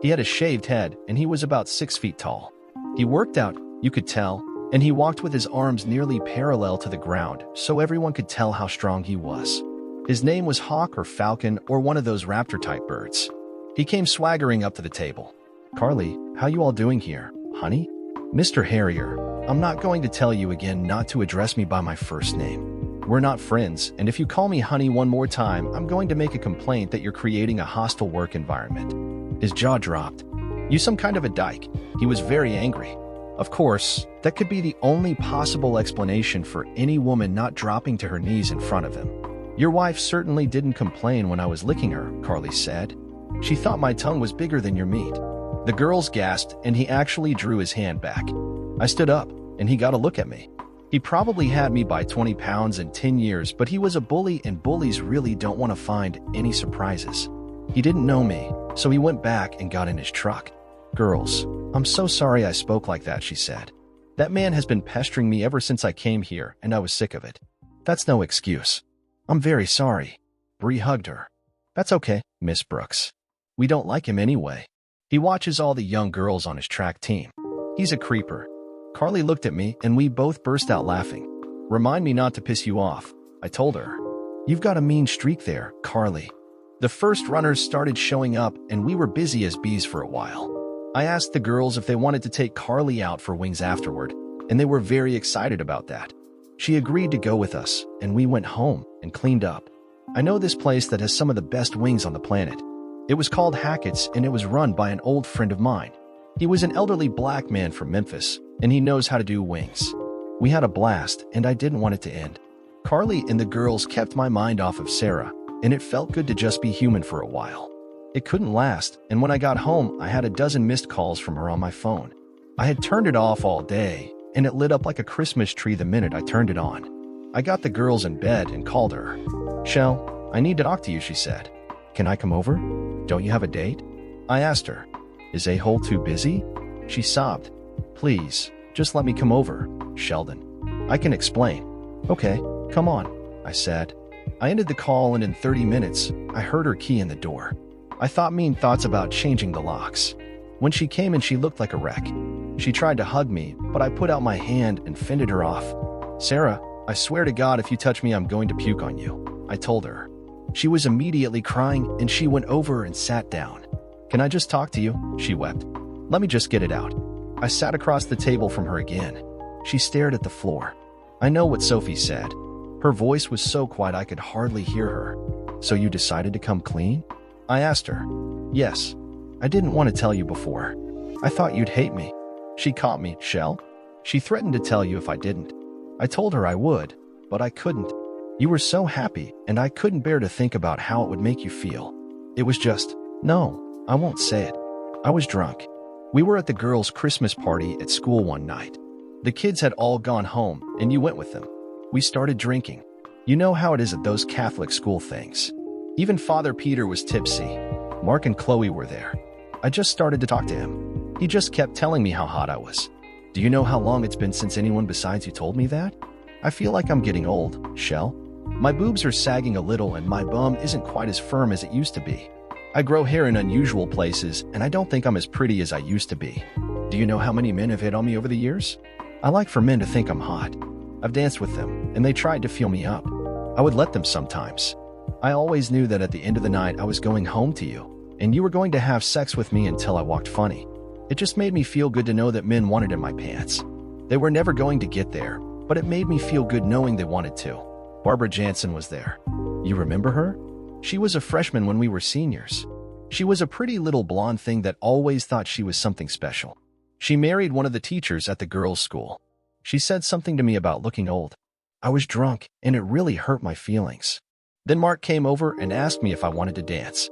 He had a shaved head, and he was about 6 feet tall. He worked out, you could tell, and he walked with his arms nearly parallel to the ground, so everyone could tell how strong he was. His name was Hawk or Falcon or one of those raptor-type birds. He came swaggering up to the table. "Carly, how you all doing here, honey?" "Mr. Harrier, I'm not going to tell you again not to address me by my first name. We're not friends, and if you call me honey one more time, I'm going to make a complaint that you're creating a hostile work environment." His jaw dropped. "You some kind of a dyke." He was very angry. Of course, that could be the only possible explanation for any woman not dropping to her knees in front of him. "Your wife certainly didn't complain when I was licking her," Carly said. "She thought my tongue was bigger than your meat." The girls gasped, and he actually drew his hand back. I stood up, and he got a look at me. He probably had me by 20 pounds in 10 years, but he was a bully, and bullies really don't want to find any surprises. He didn't know me, so he went back and got in his truck. "Girls, I'm so sorry I spoke like that," she said. "That man has been pestering me ever since I came here, and I was sick of it. That's no excuse." "I'm very sorry." Bree hugged her. "That's okay, Miss Brooks. We don't like him anyway. He watches all the young girls on his track team. He's a creeper." Carly looked at me, and we both burst out laughing. "Remind me not to piss you off," I told her. "You've got a mean streak there, Carly." The first runners started showing up, and we were busy as bees for a while. I asked the girls if they wanted to take Carly out for wings afterward, and they were very excited about that. She agreed to go with us, and we went home and cleaned up. I know this place that has some of the best wings on the planet. It was called Hackett's, and it was run by an old friend of mine. He was an elderly black man from Memphis, and he knows how to do wings. We had a blast, and I didn't want it to end. Carly and the girls kept my mind off of Sarah, and it felt good to just be human for a while. It couldn't last, and when I got home, I had a dozen missed calls from her on my phone. I had turned it off all day, and it lit up like a Christmas tree the minute I turned it on. I got the girls in bed and called her. "Shell, I need to talk to you," she said. "Can I come over? Don't you have a date?" I asked her. "Is A-hole too busy?" She sobbed. "Please, just let me come over, Sheldon. I can explain." "Okay, come on," I said. I ended the call, and in 30 minutes, I heard her key in the door. I thought mean thoughts about changing the locks. When she came in, she looked like a wreck. She tried to hug me, but I put out my hand and fended her off. "Sarah, I swear to God, if you touch me, I'm going to puke on you," I told her. She was immediately crying, and she went over and sat down. "Can I just talk to you?" she wept. "Let me just get it out." I sat across the table from her again. She stared at the floor. I know what Sophie said. Her voice was so quiet I could hardly hear her. "So you decided to come clean?" I asked her. "Yes. I didn't want to tell you before. I thought you'd hate me." She caught me. "Shell?" She threatened to tell you if I didn't. I told her I would, but I couldn't. You were so happy, and I couldn't bear to think about how it would make you feel. It was just, no, I won't say it. I was drunk. We were at the girls' Christmas party at school one night. The kids had all gone home, and you went with them. We started drinking. You know how it is at those Catholic school things. Even Father Peter was tipsy. Mark and Chloe were there. I just started to talk to him. He just kept telling me how hot I was. "Do Do you know how long it's been since anyone besides you told me that? I feel like I'm getting old, Shell. My boobs are sagging a little and my bum isn't quite as firm as it used to be. I grow hair in unusual places and I don't think I'm as pretty as I used to be. Do you know how many men have hit on me over the years? I like for men to think I'm hot. I've danced with them and they tried to feel me up. I would let them sometimes. I always knew that at the end of the night I was going home to you and you were going to have sex with me until I walked funny. It just made me feel good to know that men wanted in my pants. They were never going to get there, but it made me feel good knowing they wanted to. Barbara Jansen was there. You remember her? She was a freshman when we were seniors. She was a pretty little blonde thing that always thought she was something special. She married one of the teachers at the girls' school. She said something to me about looking old. I was drunk, and it really hurt my feelings. Then Mark came over and asked me if I wanted to dance.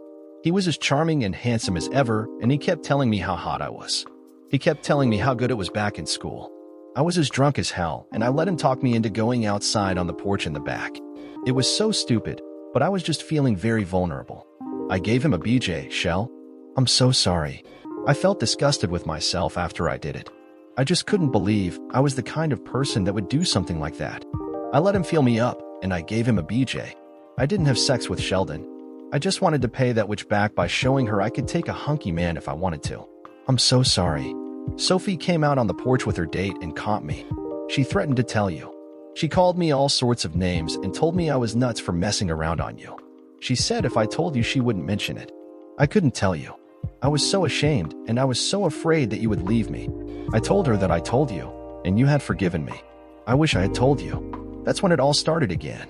He was as charming and handsome as ever, and he kept telling me how hot I was. He kept telling me how good it was back in school. I was as drunk as hell, and I let him talk me into going outside on the porch in the back. It was so stupid, but I was just feeling very vulnerable. I gave him a BJ, Shell. I'm so sorry. I felt disgusted with myself after I did it. I just couldn't believe I was the kind of person that would do something like that. I let him feel me up, and I gave him a BJ. I didn't have sex with Sheldon. I just wanted to pay that witch back by showing her I could take a hunky man if I wanted to. I'm so sorry. Sophie came out on the porch with her date and caught me. She threatened to tell you. She called me all sorts of names and told me I was nuts for messing around on you. She said if I told you she wouldn't mention it. I couldn't tell you. I was so ashamed and I was so afraid that you would leave me. I told her that I told you, and you had forgiven me. I wish I had told you. That's when it all started again.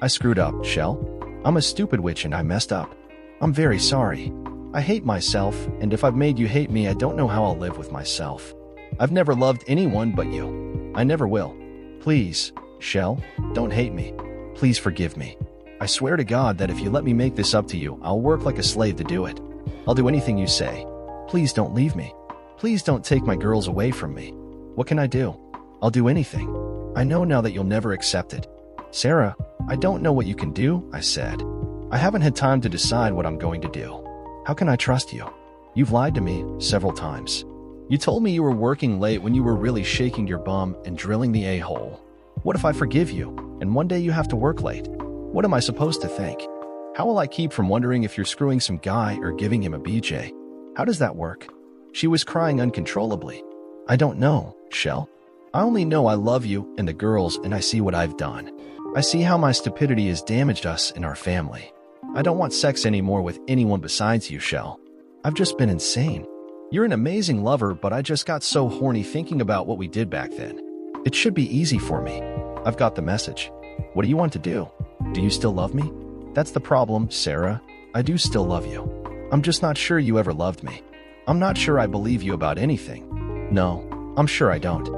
I screwed up, Shell. I'm a stupid witch and I messed up. I'm very sorry. I hate myself, and if I've made you hate me, I don't know how I'll live with myself. I've never loved anyone but you. I never will. Please, Shell, don't hate me. Please forgive me. I swear to God that if you let me make this up to you, I'll work like a slave to do it. I'll do anything you say. Please don't leave me. Please don't take my girls away from me. What can I do? I'll do anything. I know now that you'll never accept it. Sarah, I don't know what you can do, I said. I haven't had time to decide what I'm going to do. How can I trust you? You've lied to me several times. You told me you were working late when you were really shaking your bum and drilling the a-hole. What if I forgive you, and one day you have to work late? What am I supposed to think? How will I keep from wondering if you're screwing some guy or giving him a BJ? How does that work? She was crying uncontrollably. I don't know, Shell. I only know I love you and the girls, and I see what I've done. I see how my stupidity has damaged us and our family. I don't want sex anymore with anyone besides you, Shell. I've just been insane. You're an amazing lover, but I just got so horny thinking about what we did back then. It should be easy for me. I've got the message. What do you want to do? Do you still love me? That's the problem, Sarah. I do still love you. I'm just not sure you ever loved me. I'm not sure I believe you about anything. No, I'm sure I don't.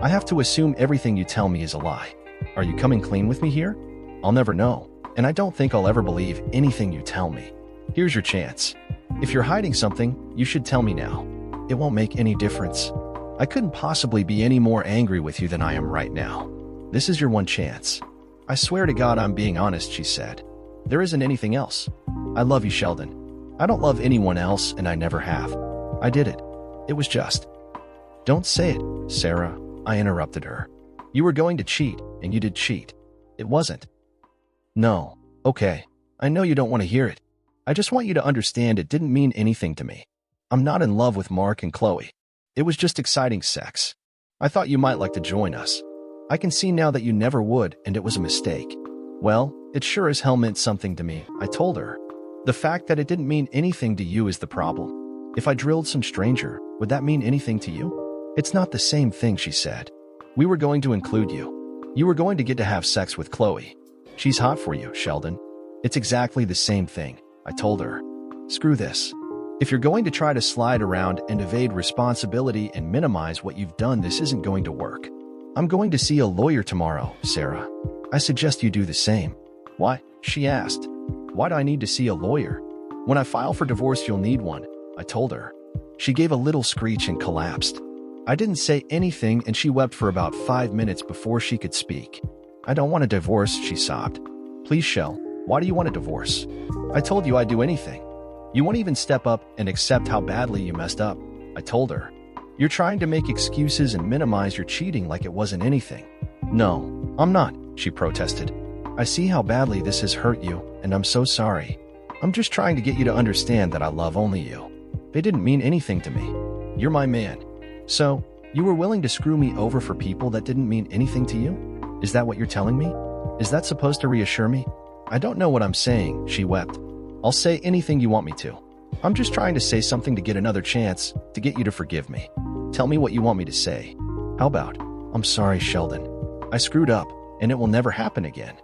I have to assume everything you tell me is a lie. Are you coming clean with me here? I'll never know, and I don't think I'll ever believe anything you tell me. Here's your chance. If you're hiding something, you should tell me now. It won't make any difference. I couldn't possibly be any more angry with you than I am right now. This is your one chance. I swear to God I'm being honest, she said. There isn't anything else. I love you, Sheldon. I don't love anyone else, and I never have. I did it. It was just. Don't say it, Sarah, I interrupted her. You were going to cheat, and you did cheat. It wasn't. No. Okay. I know you don't want to hear it. I just want you to understand it didn't mean anything to me. I'm not in love with Mark and Chloe. It was just exciting sex. I thought you might like to join us. I can see now that you never would, and it was a mistake. Well, it sure as hell meant something to me, I told her. The fact that it didn't mean anything to you is the problem. If I drilled some stranger, would that mean anything to you? It's not the same thing, she said. We were going to include you. You were going to get to have sex with Chloe. She's hot for you, Sheldon. It's exactly the same thing, I told her. Screw this. If you're going to try to slide around and evade responsibility and minimize what you've done, this isn't going to work. I'm going to see a lawyer tomorrow, Sarah. I suggest you do the same. Why? She asked. Why do I need to see a lawyer? When I file for divorce, you'll need one, I told her. She gave a little screech and collapsed. I didn't say anything, and she wept for about 5 minutes before she could speak. I don't want a divorce, she sobbed. Please, Shell, why do you want a divorce? I told you I'd do anything. You won't even step up and accept how badly you messed up, I told her. You're trying to make excuses and minimize your cheating like it wasn't anything. No, I'm not, she protested. I see how badly this has hurt you, and I'm so sorry. I'm just trying to get you to understand that I love only you. They didn't mean anything to me. You're my man. So, you were willing to screw me over for people that didn't mean anything to you? Is that what you're telling me? Is that supposed to reassure me? I don't know what I'm saying, she wept. I'll say anything you want me to. I'm just trying to say something to get another chance to get you to forgive me. Tell me what you want me to say. How about, I'm sorry, Sheldon. I screwed up, and it will never happen again.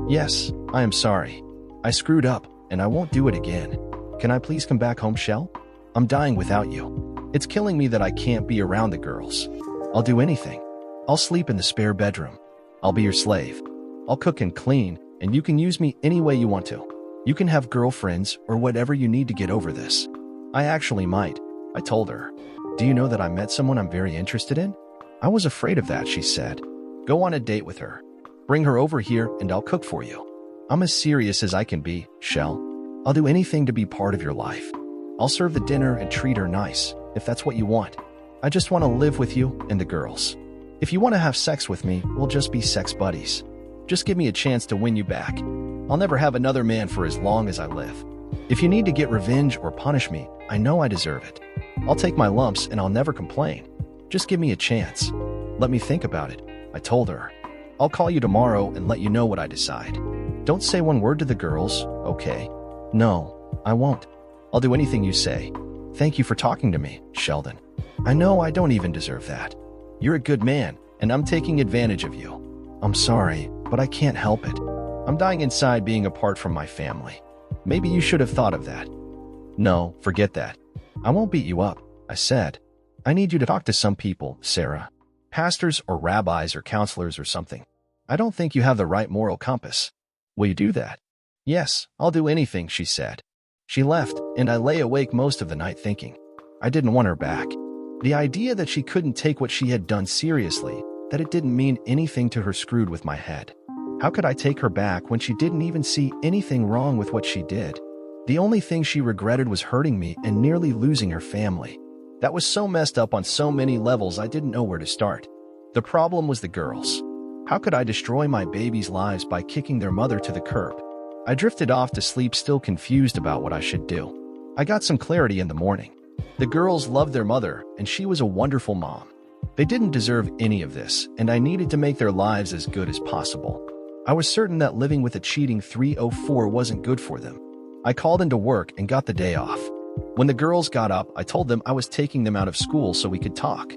Yes, I am sorry. I screwed up, and I won't do it again. Can I please come back home, Shell? I'm dying without you. It's killing me that I can't be around the girls. I'll do anything. I'll sleep in the spare bedroom. I'll be your slave. I'll cook and clean, and you can use me any way you want to. You can have girlfriends or whatever you need to get over this. I actually might, I told her. Do you know that I met someone I'm very interested in? I was afraid of that, she said. Go on a date with her. Bring her over here and I'll cook for you. I'm as serious as I can be, Shell. I'll do anything to be part of your life. I'll serve the dinner and treat her nice, if that's what you want. I just want to live with you and the girls. If you want to have sex with me, we'll just be sex buddies. Just give me a chance to win you back. I'll never have another man for as long as I live. If you need to get revenge or punish me, I know I deserve it. I'll take my lumps and I'll never complain. Just give me a chance. Let me think about it, I told her. I'll call you tomorrow and let you know what I decide. Don't say one word to the girls, okay? No, I won't. I'll do anything you say. Thank you for talking to me, Sheldon. I know I don't even deserve that. You're a good man, and I'm taking advantage of you. I'm sorry, but I can't help it. I'm dying inside being apart from my family. Maybe you should have thought of that. No, forget that. I won't beat you up, I said. I need you to talk to some people, Sarah. Pastors or rabbis or counselors or something. I don't think you have the right moral compass. Will you do that? Yes, I'll do anything, she said. She left, and I lay awake most of the night thinking. I didn't want her back. The idea that she couldn't take what she had done seriously, that it didn't mean anything to her screwed with my head. How could I take her back when she didn't even see anything wrong with what she did? The only thing she regretted was hurting me and nearly losing her family. That was so messed up on so many levels I didn't know where to start. The problem was the girls. How could I destroy my babies' lives by kicking their mother to the curb? I drifted off to sleep still confused about what I should do. I got some clarity in the morning. The girls loved their mother, and she was a wonderful mom. They didn't deserve any of this, and I needed to make their lives as good as possible. I was certain that living with a cheating 304 wasn't good for them. I called into work and got the day off. When the girls got up, I told them I was taking them out of school so we could talk.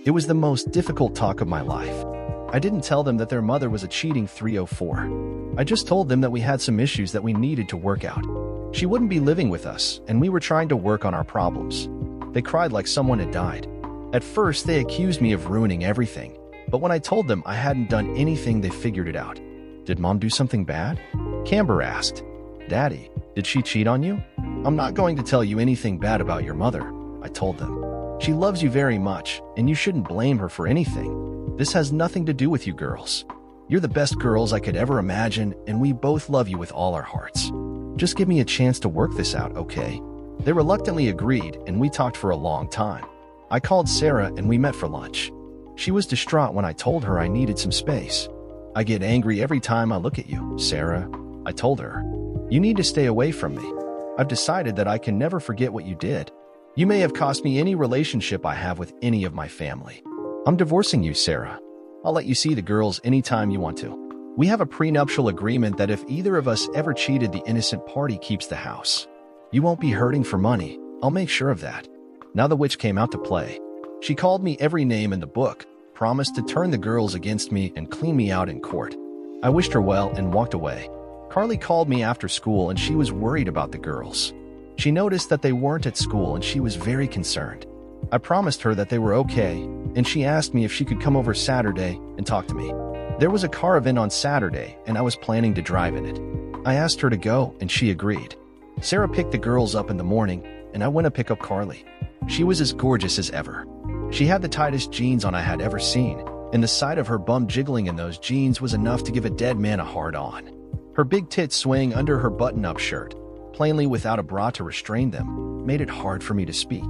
It was the most difficult talk of my life. I didn't tell them that their mother was a cheating 304. I just told them that we had some issues that we needed to work out. She wouldn't be living with us, and we were trying to work on our problems. They cried like someone had died. At first, they accused me of ruining everything, but when I told them I hadn't done anything, they figured it out. Did Mom do something bad? Camber asked. Daddy, did she cheat on you? I'm not going to tell you anything bad about your mother, I told them. She loves you very much, and you shouldn't blame her for anything. This has nothing to do with you girls. You're the best girls I could ever imagine, and we both love you with all our hearts. Just give me a chance to work this out, okay? They reluctantly agreed, and we talked for a long time. I called Sarah, and we met for lunch. She was distraught when I told her I needed some space. I get angry every time I look at you, Sarah, I told her. You need to stay away from me. I've decided that I can never forget what you did. You may have cost me any relationship I have with any of my family. I'm divorcing you, Sarah. I'll let you see the girls anytime you want to. We have a prenuptial agreement that if either of us ever cheated, the innocent party keeps the house. You won't be hurting for money. I'll make sure of that. Now the witch came out to play. She called me every name in the book, promised to turn the girls against me and clean me out in court. I wished her well and walked away. Carly called me after school and she was worried about the girls. She noticed that they weren't at school and she was very concerned. I promised her that they were okay, and she asked me if she could come over Saturday and talk to me. There was a car event on Saturday and I was planning to drive in it. I asked her to go and she agreed. Sarah picked the girls up in the morning and I went to pick up Carly. She was as gorgeous as ever. She had the tightest jeans on I had ever seen, and the sight of her bum jiggling in those jeans was enough to give a dead man a hard-on. Her big tits swaying under her button-up shirt, plainly without a bra to restrain them, made it hard for me to speak.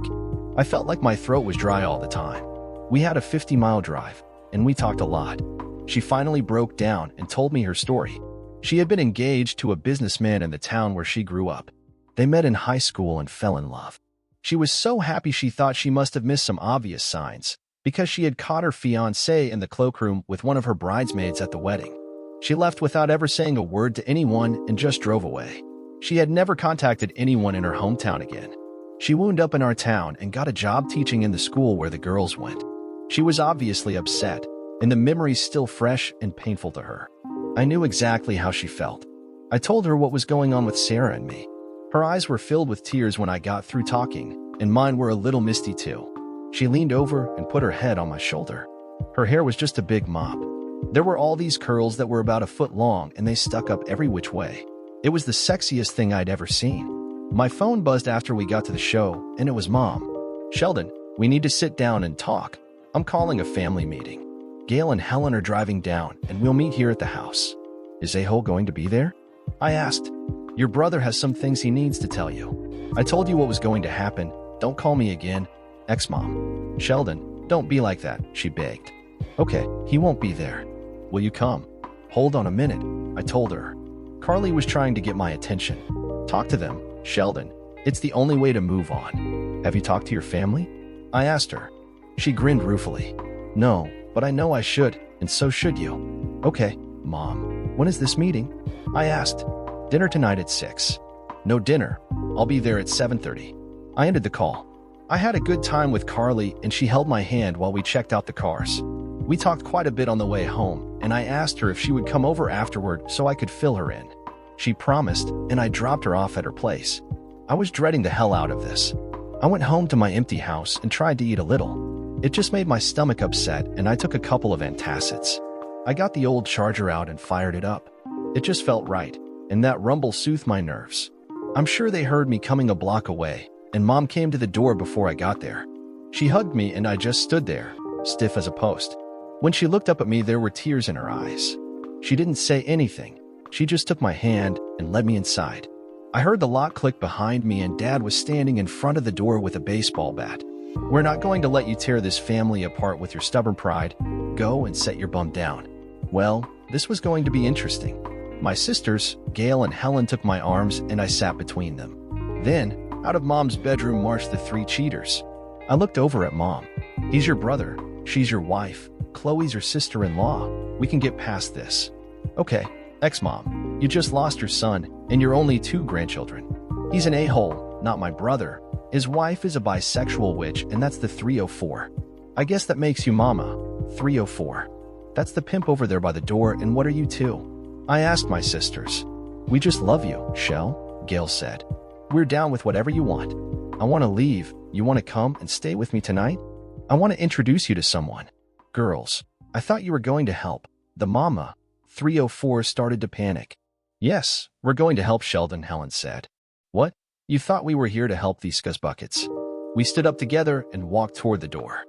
I felt like my throat was dry all the time. We had a 50-mile drive, and we talked a lot. She finally broke down and told me her story. She had been engaged to a businessman in the town where she grew up. They met in high school and fell in love. She was so happy she thought she must have missed some obvious signs, because she had caught her fiancé in the cloakroom with one of her bridesmaids at the wedding. She left without ever saying a word to anyone and just drove away. She had never contacted anyone in her hometown again. She wound up in our town and got a job teaching in the school where the girls went. She was obviously upset, and the memories still fresh and painful to her. I knew exactly how she felt. I told her what was going on with Sarah and me. Her eyes were filled with tears when I got through talking, and mine were a little misty too. She leaned over and put her head on my shoulder. Her hair was just a big mop. There were all these curls that were about a foot long, and they stuck up every which way. It was the sexiest thing I'd ever seen. My phone buzzed after we got to the show, and it was Mom. "Sheldon, we need to sit down and talk. I'm calling a family meeting. Gail and Helen are driving down, and we'll meet here at the house." "Is A-hole going to be there?" I asked. "Your brother has some things he needs to tell you. I told you what was going to happen. Don't call me again." Ex-mom. "Sheldon, don't be like that," she begged. "Okay, he won't be there. Will you come?" "Hold on a minute," I told her. Carly was trying to get my attention. "Talk to them, Sheldon. It's the only way to move on." "Have you talked to your family?" I asked her. She grinned ruefully. "No, but I know I should, and so should you." "Okay, Mom. When is this meeting?" I asked. "Dinner tonight at 6. "No dinner. I'll be there at 7:30. I ended the call. I had a good time with Carly, and she held my hand while we checked out the cars. We talked quite a bit on the way home, and I asked her if she would come over afterward so I could fill her in. She promised, and I dropped her off at her place. I was dreading the hell out of this. I went home to my empty house and tried to eat a little. It just made my stomach upset, and I took a couple of antacids. I got the old charger out and fired it up. It just felt right, and that rumble soothed my nerves. I'm sure they heard me coming a block away, and Mom came to the door before I got there. She hugged me, and I just stood there, stiff as a post. When she looked up at me, there were tears in her eyes. She didn't say anything. She just took my hand and led me inside. I heard the lock click behind me, and Dad was standing in front of the door with a baseball bat. "We're not going to let you tear this family apart with your stubborn pride. Go and set your bum down." Well, this was going to be interesting. My sisters, Gail and Helen, took my arms, and I sat between them. Then, out of Mom's bedroom marched the three cheaters. I looked over at Mom. "He's your brother. She's your wife. Chloe's your sister-in-law. We can get past this." "Okay, ex-mom, you just lost your son, and your only 2 grandchildren. He's an a-hole, not my brother. His wife is a bisexual witch, and that's the 304. I guess that makes you Mama, 304. That's the pimp over there by the door, and what are you two?" I asked my sisters. "We just love you, Shell," Gail said. "We're down with whatever you want. I want to leave. You want to come and stay with me tonight? I want to introduce you to someone." "Girls, I thought you were going to help." The Mama, 304, started to panic. "Yes, we're going to help, Sheldon," Helen said. "What? You thought we were here to help these scuzzbuckets?" We stood up together and walked toward the door.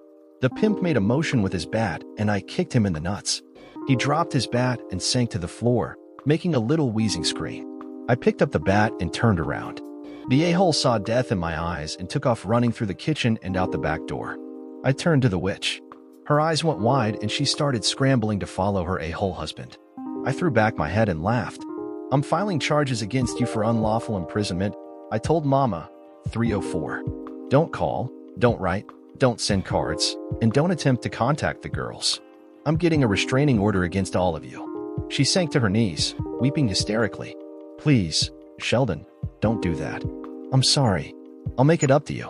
The pimp made a motion with his bat, and I kicked him in the nuts. He dropped his bat and sank to the floor, making a little wheezing scream. I picked up the bat and turned around. The a-hole saw death in my eyes and took off running through the kitchen and out the back door. I turned to the witch. Her eyes went wide, and she started scrambling to follow her a-hole husband. I threw back my head and laughed. "I'm filing charges against you for unlawful imprisonment," I told Mama, 304. "Don't call, don't write, don't send cards, and don't attempt to contact the girls. I'm getting a restraining order against all of you." She sank to her knees, weeping hysterically. "Please, Sheldon, don't do that. I'm sorry. I'll make it up to you."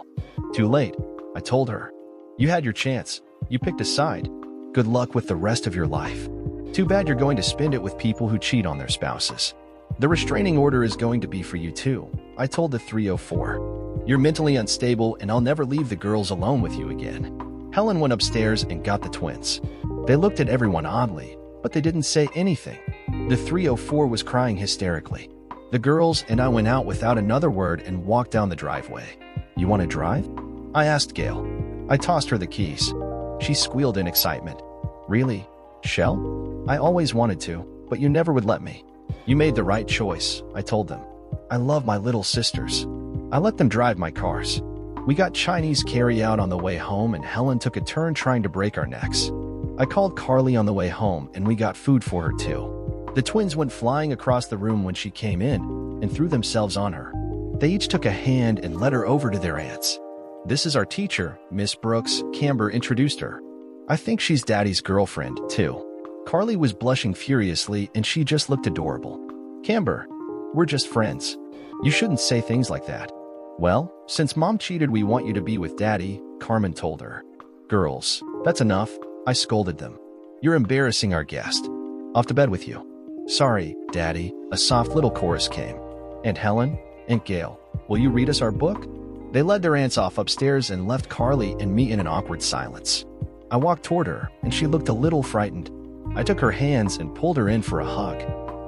"Too late," I told her. "You had your chance. You picked a side. Good luck with the rest of your life. Too bad you're going to spend it with people who cheat on their spouses. The restraining order is going to be for you too," I told the 304. "You're mentally unstable, and I'll never leave the girls alone with you again." Helen went upstairs and got the twins. They looked at everyone oddly, but they didn't say anything. The 304 was crying hysterically. The girls and I went out without another word and walked down the driveway. "You want to drive?" I asked Gail. I tossed her the keys. She squealed in excitement. "Really, Shell? I always wanted to, but you never would let me." "You made the right choice," I told them. "I love my little sisters. I let them drive my cars. We got Chinese carry-out on the way home and Helen took a turn trying to break our necks. I called Carly on the way home and we got food for her too. The twins went flying across the room when she came in and threw themselves on her. They each took a hand and led her over to their aunts. "This is our teacher, Miss Brooks," Camber introduced her. "I think she's Daddy's girlfriend, too." Carly was blushing furiously and she just looked adorable. "Camber, we're just friends. You shouldn't say things like that." "Well, since Mom cheated, we want you to be with Daddy," Carmen told her. "Girls, that's enough," I scolded them. "You're embarrassing our guest. Off to bed with you." "Sorry, Daddy," a soft little chorus came. "Aunt Helen, Aunt Gail, will you read us our book?" They led their aunts off upstairs and left Carly and me in an awkward silence. I walked toward her, and she looked a little frightened. I took her hands and pulled her in for a hug.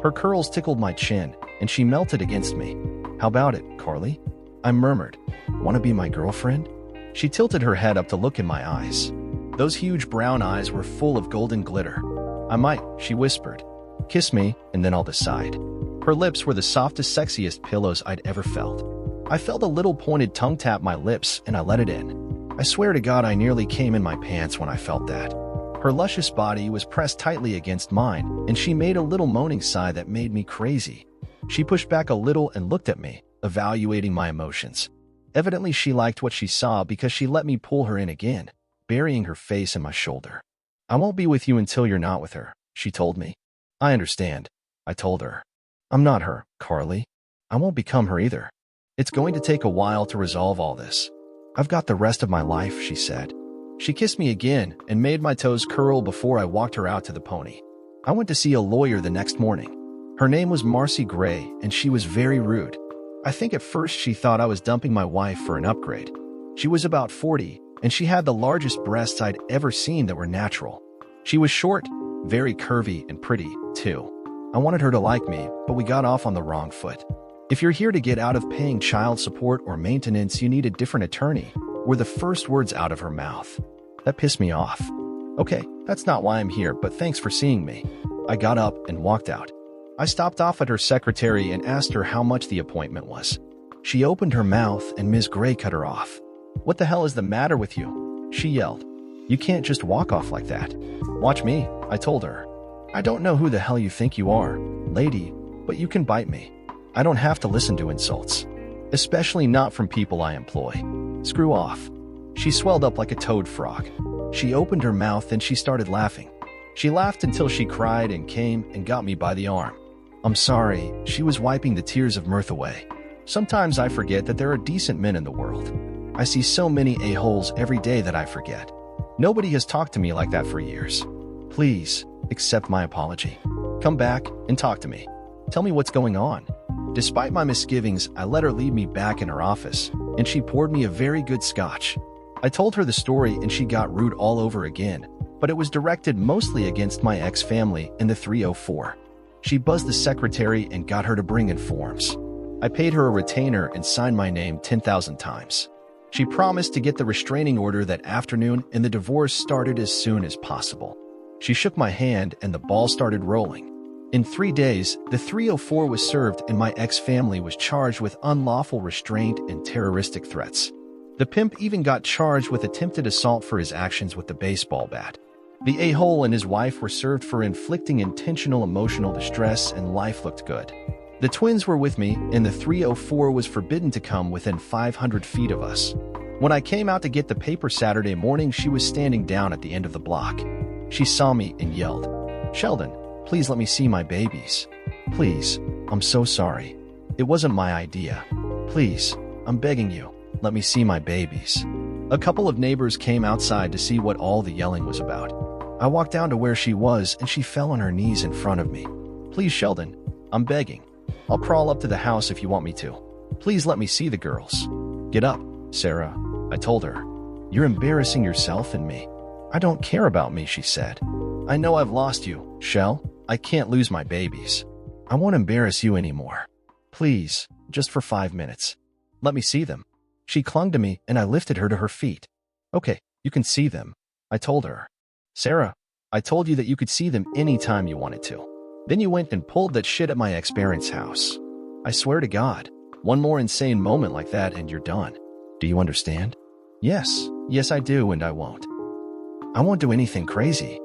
Her curls tickled my chin, and she melted against me. "How about it, Carly?" I murmured. "Want to be my girlfriend?" She tilted her head up to look in my eyes. Those huge brown eyes were full of golden glitter. "I might," she whispered. "Kiss me, and then I'll decide." Her lips were the softest, sexiest pillows I'd ever felt. I felt a little pointed tongue tap my lips, and I let it in. I swear to God I nearly came in my pants when I felt that. Her luscious body was pressed tightly against mine, and she made a little moaning sigh that made me crazy. She pushed back a little and looked at me, evaluating my emotions. Evidently she liked what she saw because she let me pull her in again, burying her face in my shoulder. "I won't be with you until you're not with her," she told me. "I understand," I told her. "I'm not her, Carly. I won't become her either. It's going to take a while to resolve all this. I've got the rest of my life," she said. She kissed me again and made my toes curl before I walked her out to the pony. I went to see a lawyer the next morning. Her name was Marcy Gray, and she was very rude. I think at first she thought I was dumping my wife for an upgrade. She was about 40, and she had the largest breasts I'd ever seen that were natural. She was short, very curvy, and pretty, too. I wanted her to like me, but we got off on the wrong foot. "If you're here to get out of paying child support or maintenance, you need a different attorney," were the first words out of her mouth. That pissed me off. "Okay, that's not why I'm here, but thanks for seeing me." I got up and walked out. I stopped off at her secretary and asked her how much the appointment was. She opened her mouth and Ms. Gray cut her off. "What the hell is the matter with you?" she yelled. "You can't just walk off like that." "Watch me," I told her. "I don't know who the hell you think you are, lady, but you can bite me. I don't have to listen to insults, especially not from people I employ. Screw off." She swelled up like a toad frog. She opened her mouth and she started laughing. She laughed until she cried and came and got me by the arm. "I'm sorry," she was wiping the tears of mirth away. "Sometimes I forget that there are decent men in the world. I see so many a-holes every day that I forget. Nobody has talked to me like that for years. Please, accept my apology. Come back and talk to me. Tell me what's going on." Despite my misgivings, I let her lead me back in her office, and she poured me a very good scotch. I told her the story and she got rude all over again, but it was directed mostly against my ex-family in the 304. She buzzed the secretary and got her to bring in forms. I paid her a retainer and signed my name 10,000 times. She promised to get the restraining order that afternoon and the divorce started as soon as possible. She shook my hand and the ball started rolling. In 3 days, the 304 was served and my ex-family was charged with unlawful restraint and terroristic threats. The pimp even got charged with attempted assault for his actions with the baseball bat. The a-hole and his wife were served for inflicting intentional emotional distress, and life looked good. The twins were with me, and the 304 was forbidden to come within 500 feet of us. When I came out to get the paper Saturday morning, she was standing down at the end of the block. She saw me and yelled, "Sheldon, please let me see my babies. Please, I'm so sorry. It wasn't my idea. Please, I'm begging you, let me see my babies." A couple of neighbors came outside to see what all the yelling was about. I walked down to where she was and she fell on her knees in front of me. "Please, Sheldon, I'm begging. I'll crawl up to the house if you want me to. Please let me see the girls." "Get up, Sarah," I told her. "You're embarrassing yourself and me." "I don't care about me," she said. "I know I've lost you, Shell. I can't lose my babies. I won't embarrass you anymore. Please, just for 5 minutes. Let me see them." She clung to me and I lifted her to her feet. "Okay, you can see them," I told her. "Sarah, I told you that you could see them anytime you wanted to. Then you went and pulled that shit at my ex-parents' house. I swear to God, one more insane moment like that and you're done. Do you understand? Yes, yes I do, and I won't. I won't do anything crazy.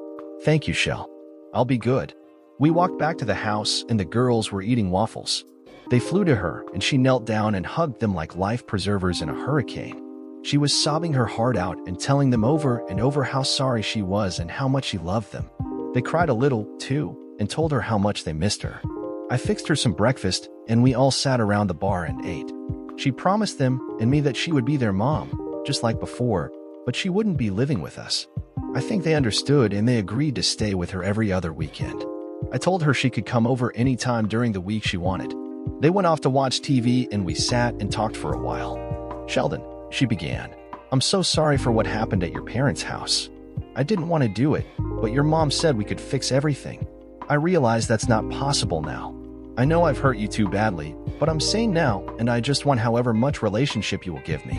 Thank you, Shell. I'll be good. We walked back to the house and the girls were eating waffles. They flew to her and she knelt down and hugged them like life preservers in a hurricane. She was sobbing her heart out and telling them over and over how sorry she was and how much she loved them. They cried a little, too, and told her how much they missed her. I fixed her some breakfast and we all sat around the bar and ate. She promised them and me that she would be their mom, just like before, but she wouldn't be living with us. I think they understood and they agreed to stay with her every other weekend. I told her she could come over anytime during the week she wanted. They went off to watch TV and we sat and talked for a while. Sheldon, she began, I'm so sorry for what happened at your parents' house. I didn't want to do it, but your mom said we could fix everything. I realize that's not possible now. I know I've hurt you too badly, but I'm sane now and I just want however much relationship you will give me.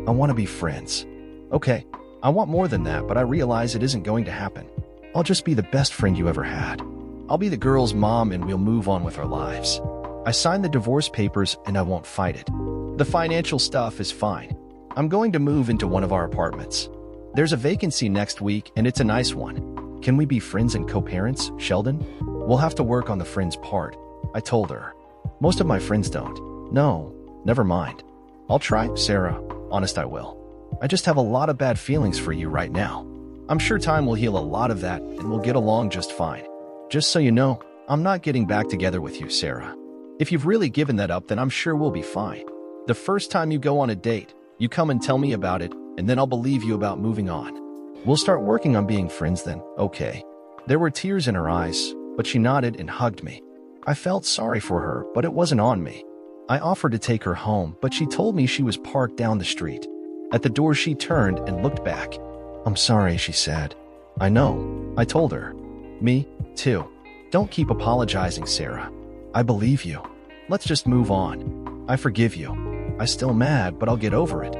I want to be friends. Okay, I want more than that, but I realize it isn't going to happen. I'll just be the best friend you ever had. I'll be the girl's mom and we'll move on with our lives. I signed the divorce papers and I won't fight it. The financial stuff is fine. I'm going to move into one of our apartments. There's a vacancy next week and it's a nice one. Can we be friends and co-parents, Sheldon? We'll have to work on the friends part, I told her. Most of my friends don't. No, never mind. I'll try, Sarah. Honest, I will. I just have a lot of bad feelings for you right now. I'm sure time will heal a lot of that and we'll get along just fine. Just so you know, I'm not getting back together with you, Sarah. If you've really given that up, then I'm sure we'll be fine. The first time you go on a date, you come and tell me about it, and then I'll believe you about moving on. We'll start working on being friends then, okay? There were tears in her eyes, but she nodded and hugged me. I felt sorry for her, but it wasn't on me. I offered to take her home, but she told me she was parked down the street. At the door, she turned and looked back. I'm sorry, she said. I know, I told her. Me, too. Don't keep apologizing, Sarah. I believe you. Let's just move on. I forgive you. I'm still mad, but I'll get over it.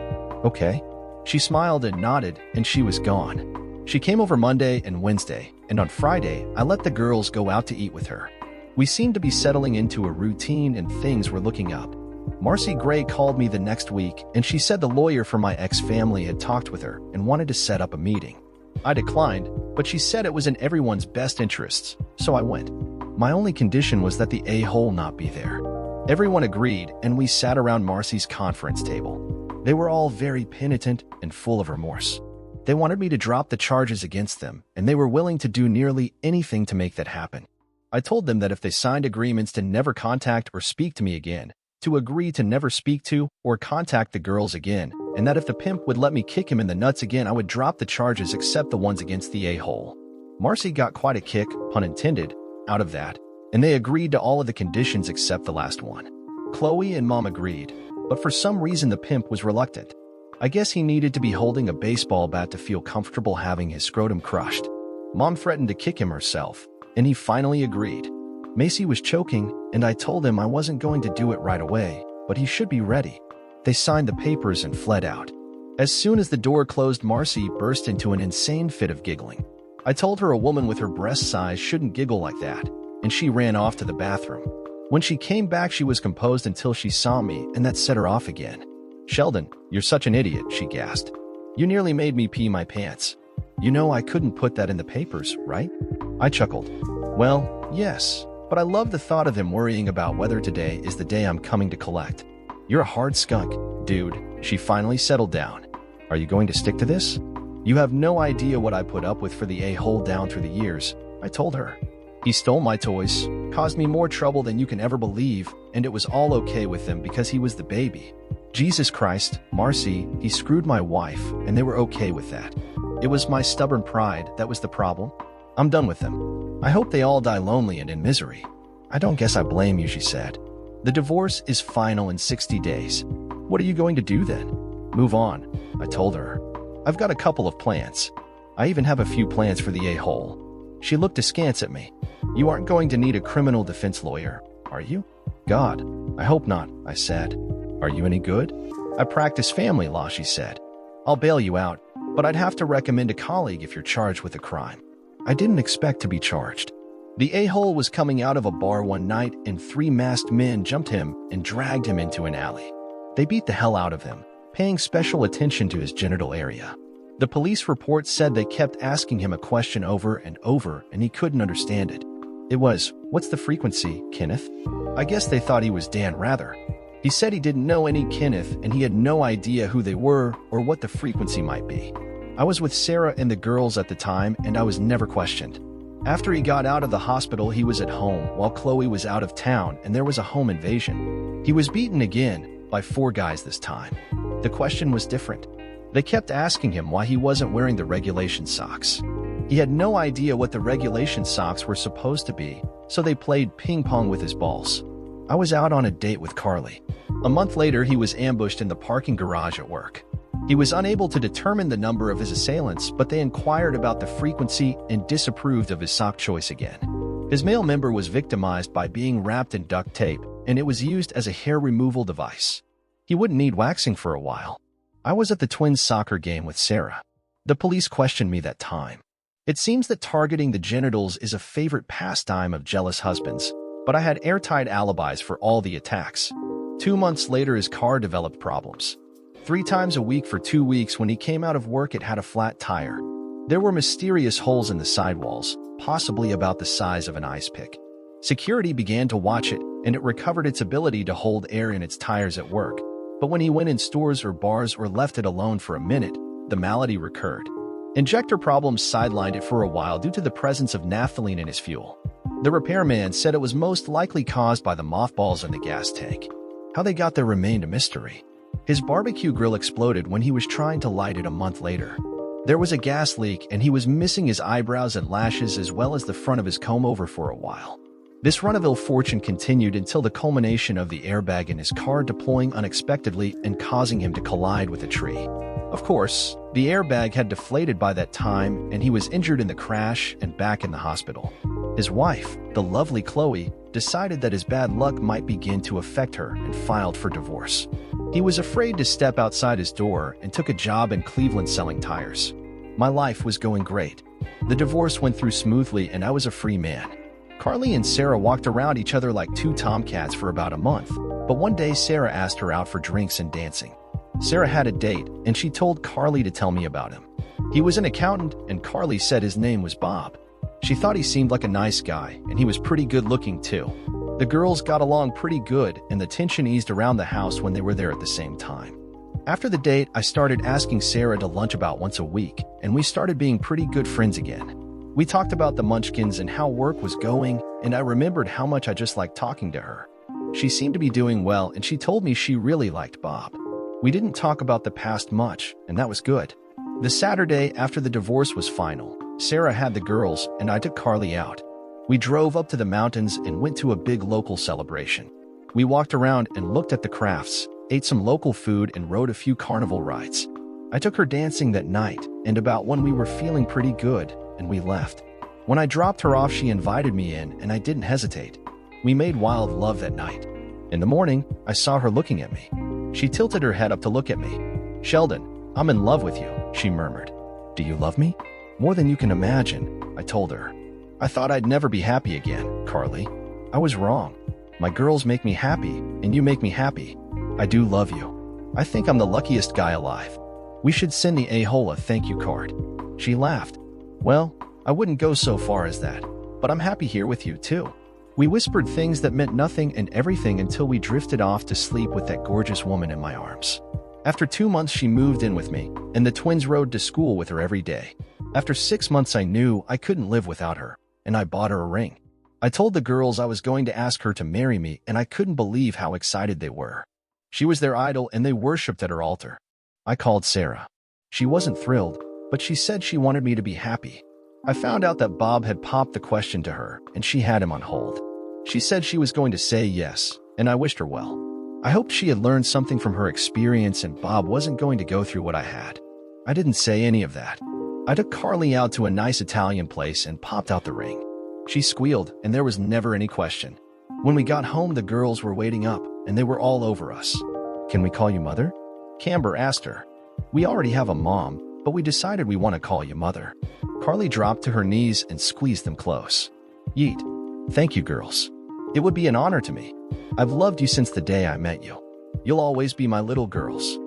Okay? She smiled and nodded, and she was gone. She came over Monday and Wednesday, and on Friday, I let the girls go out to eat with her. We seemed to be settling into a routine and things were looking up. Marcy Gray called me the next week, and she said the lawyer for my ex-family had talked with her and wanted to set up a meeting. I declined, but she said it was in everyone's best interests, so I went. My only condition was that the a-hole not be there. Everyone agreed, and we sat around Marcy's conference table. They were all very penitent and full of remorse. They wanted me to drop the charges against them, and they were willing to do nearly anything to make that happen. I told them that if they signed agreements to never contact or speak to me again, to agree to never speak to or contact the girls again, and that if the pimp would let me kick him in the nuts again, I would drop the charges except the ones against the a-hole. Marcy got quite a kick, pun intended, out of that, and they agreed to all of the conditions except the last one. Chloe and Mom agreed, but for some reason the pimp was reluctant. I guess he needed to be holding a baseball bat to feel comfortable having his scrotum crushed. Mom threatened to kick him herself, and he finally agreed. Macy was choking, and I told him I wasn't going to do it right away, but he should be ready. They signed the papers and fled out. As soon as the door closed, Marcy burst into an insane fit of giggling. I told her a woman with her breast size shouldn't giggle like that, and she ran off to the bathroom. When she came back, she was composed until she saw me, and that set her off again. Sheldon, you're such an idiot, she gasped. You nearly made me pee my pants. You know I couldn't put that in the papers, right? I chuckled. Well, yes, but I love the thought of him worrying about whether today is the day I'm coming to collect. You're a hard skunk, dude. She finally settled down. Are you going to stick to this? You have no idea what I put up with for the a-hole down through the years, I told her. He stole my toys, caused me more trouble than you can ever believe, and it was all okay with him because he was the baby. Jesus Christ, Marcy, he screwed my wife, and they were okay with that. It was my stubborn pride that was the problem. I'm done with them. I hope they all die lonely and in misery. I don't guess I blame you, she said. The divorce is final in 60 days. What are you going to do then? Move on, I told her. I've got a couple of plans. I even have a few plans for the a-hole. She looked askance at me. You aren't going to need a criminal defense lawyer, are you? God, I hope not, I said. Are you any good? I practice family law, she said. I'll bail you out, but I'd have to recommend a colleague if you're charged with a crime. I didn't expect to be charged. The a-hole was coming out of a bar one night and 3 masked men jumped him and dragged him into an alley. They beat the hell out of him, paying special attention to his genital area. The police report said they kept asking him a question over and over and he couldn't understand it. It was, "What's the frequency, Kenneth?" I guess they thought he was Dan Rather. He said he didn't know any Kenneth and he had no idea who they were or what the frequency might be. I was with Sarah and the girls at the time and I was never questioned. After he got out of the hospital, he was at home while Chloe was out of town and there was a home invasion. He was beaten again by 4 guys this time. The question was different. They kept asking him why he wasn't wearing the regulation socks. He had no idea what the regulation socks were supposed to be, so they played ping pong with his balls. I was out on a date with Carly. A month later, he was ambushed in the parking garage at work. He was unable to determine the number of his assailants, but they inquired about the frequency and disapproved of his sock choice again. His male member was victimized by being wrapped in duct tape, and it was used as a hair removal device. He wouldn't need waxing for a while. I was at the Twins soccer game with Sarah. The police questioned me that time. It seems that targeting the genitals is a favorite pastime of jealous husbands, but I had airtight alibis for all the attacks. 2 months later, his car developed problems. 3 times a week for 2 weeks when he came out of work, it had a flat tire. There were mysterious holes in the sidewalls, possibly about the size of an ice pick. Security began to watch it, and it recovered its ability to hold air in its tires at work. But when he went in stores or bars or left it alone for a minute, the malady recurred. Injector problems sidelined it for a while due to the presence of naphthalene in his fuel. The repairman said it was most likely caused by the mothballs in the gas tank. How they got there remained a mystery. His barbecue grill exploded when he was trying to light it a month later. There was a gas leak and he was missing his eyebrows and lashes as well as the front of his comb-over for a while. This run of ill fortune continued until the culmination of the airbag in his car deploying unexpectedly and causing him to collide with a tree. Of course, the airbag had deflated by that time and he was injured in the crash and back in the hospital. His wife, the lovely Chloe, decided that his bad luck might begin to affect her and filed for divorce. He was afraid to step outside his door and took a job in Cleveland selling tires. My life was going great. The divorce went through smoothly and I was a free man. Carly and Sarah walked around each other like 2 tomcats for about a month, but one day Sarah asked her out for drinks and dancing. Sarah had a date and she told Carly to tell me about him. He was an accountant and Carly said his name was Bob. She thought he seemed like a nice guy and he was pretty good looking too. The girls got along pretty good and the tension eased around the house when they were there at the same time. After the date, I started asking Sarah to lunch about once a week and we started being pretty good friends again. We talked about the Munchkins and how work was going, and I remembered how much I just liked talking to her. She seemed to be doing well and she told me she really liked Bob. We didn't talk about the past much, and that was good. The Saturday after the divorce was final, Sarah had the girls and I took Carly out. We drove up to the mountains and went to a big local celebration. We walked around and looked at the crafts, ate some local food and rode a few carnival rides. I took her dancing that night, and about when we were feeling pretty good, and we left. When I dropped her off, she invited me in and I didn't hesitate. We made wild love that night. In the morning, I saw her looking at me. She tilted her head up to look at me. "Sheldon, I'm in love with you," she murmured. "Do you love me?" "More than you can imagine," I told her. "I thought I'd never be happy again, Carly. I was wrong. My girls make me happy, and you make me happy. I do love you. I think I'm the luckiest guy alive. We should send the a-hole a thank you card." She laughed. "Well, I wouldn't go so far as that, but I'm happy here with you too." We whispered things that meant nothing and everything until we drifted off to sleep with that gorgeous woman in my arms. After 2 months, she moved in with me, and the twins rode to school with her every day. After 6 months, I knew I couldn't live without her, and I bought her a ring. I told the girls I was going to ask her to marry me, and I couldn't believe how excited they were. She was their idol, and they worshipped at her altar. I called Sarah. She wasn't thrilled, but she said she wanted me to be happy. I found out that Bob had popped the question to her, and she had him on hold. She said she was going to say yes, and I wished her well. I hoped she had learned something from her experience and Bob wasn't going to go through what I had. I didn't say any of that. I took Carly out to a nice Italian place and popped out the ring. She squealed, and there was never any question. When we got home, the girls were waiting up, and they were all over us. "Can we call you Mother?" Camber asked her. "We already have a mom, but we decided we want to call you Mother." Carly dropped to her knees and squeezed them close. "Yeet. Thank you, girls. It would be an honor to me. I've loved you since the day I met you. You'll always be my little girls."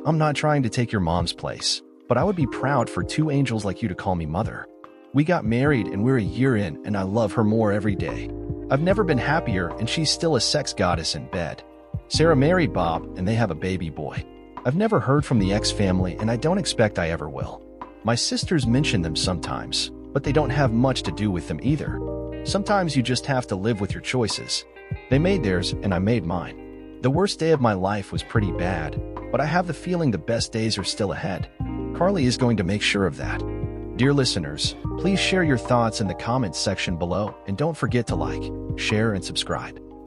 I'm not trying to take your mom's place, but I would be proud for two angels like you to call me mother. We got married and we're a year in, and I love her more every day. I've never been happier, and she's still a sex goddess in bed. Sarah married Bob, and they have a baby boy. I've never heard from the ex family, and I don't expect I ever will. My sisters mention them sometimes, but they don't have much to do with them either. Sometimes you just have to live with your choices. They made theirs, and I made mine. The worst day of my life was pretty bad, but I have the feeling the best days are still ahead. Carly is going to make sure of that. Dear listeners, please share your thoughts in the comments section below, and don't forget to like, share, and subscribe.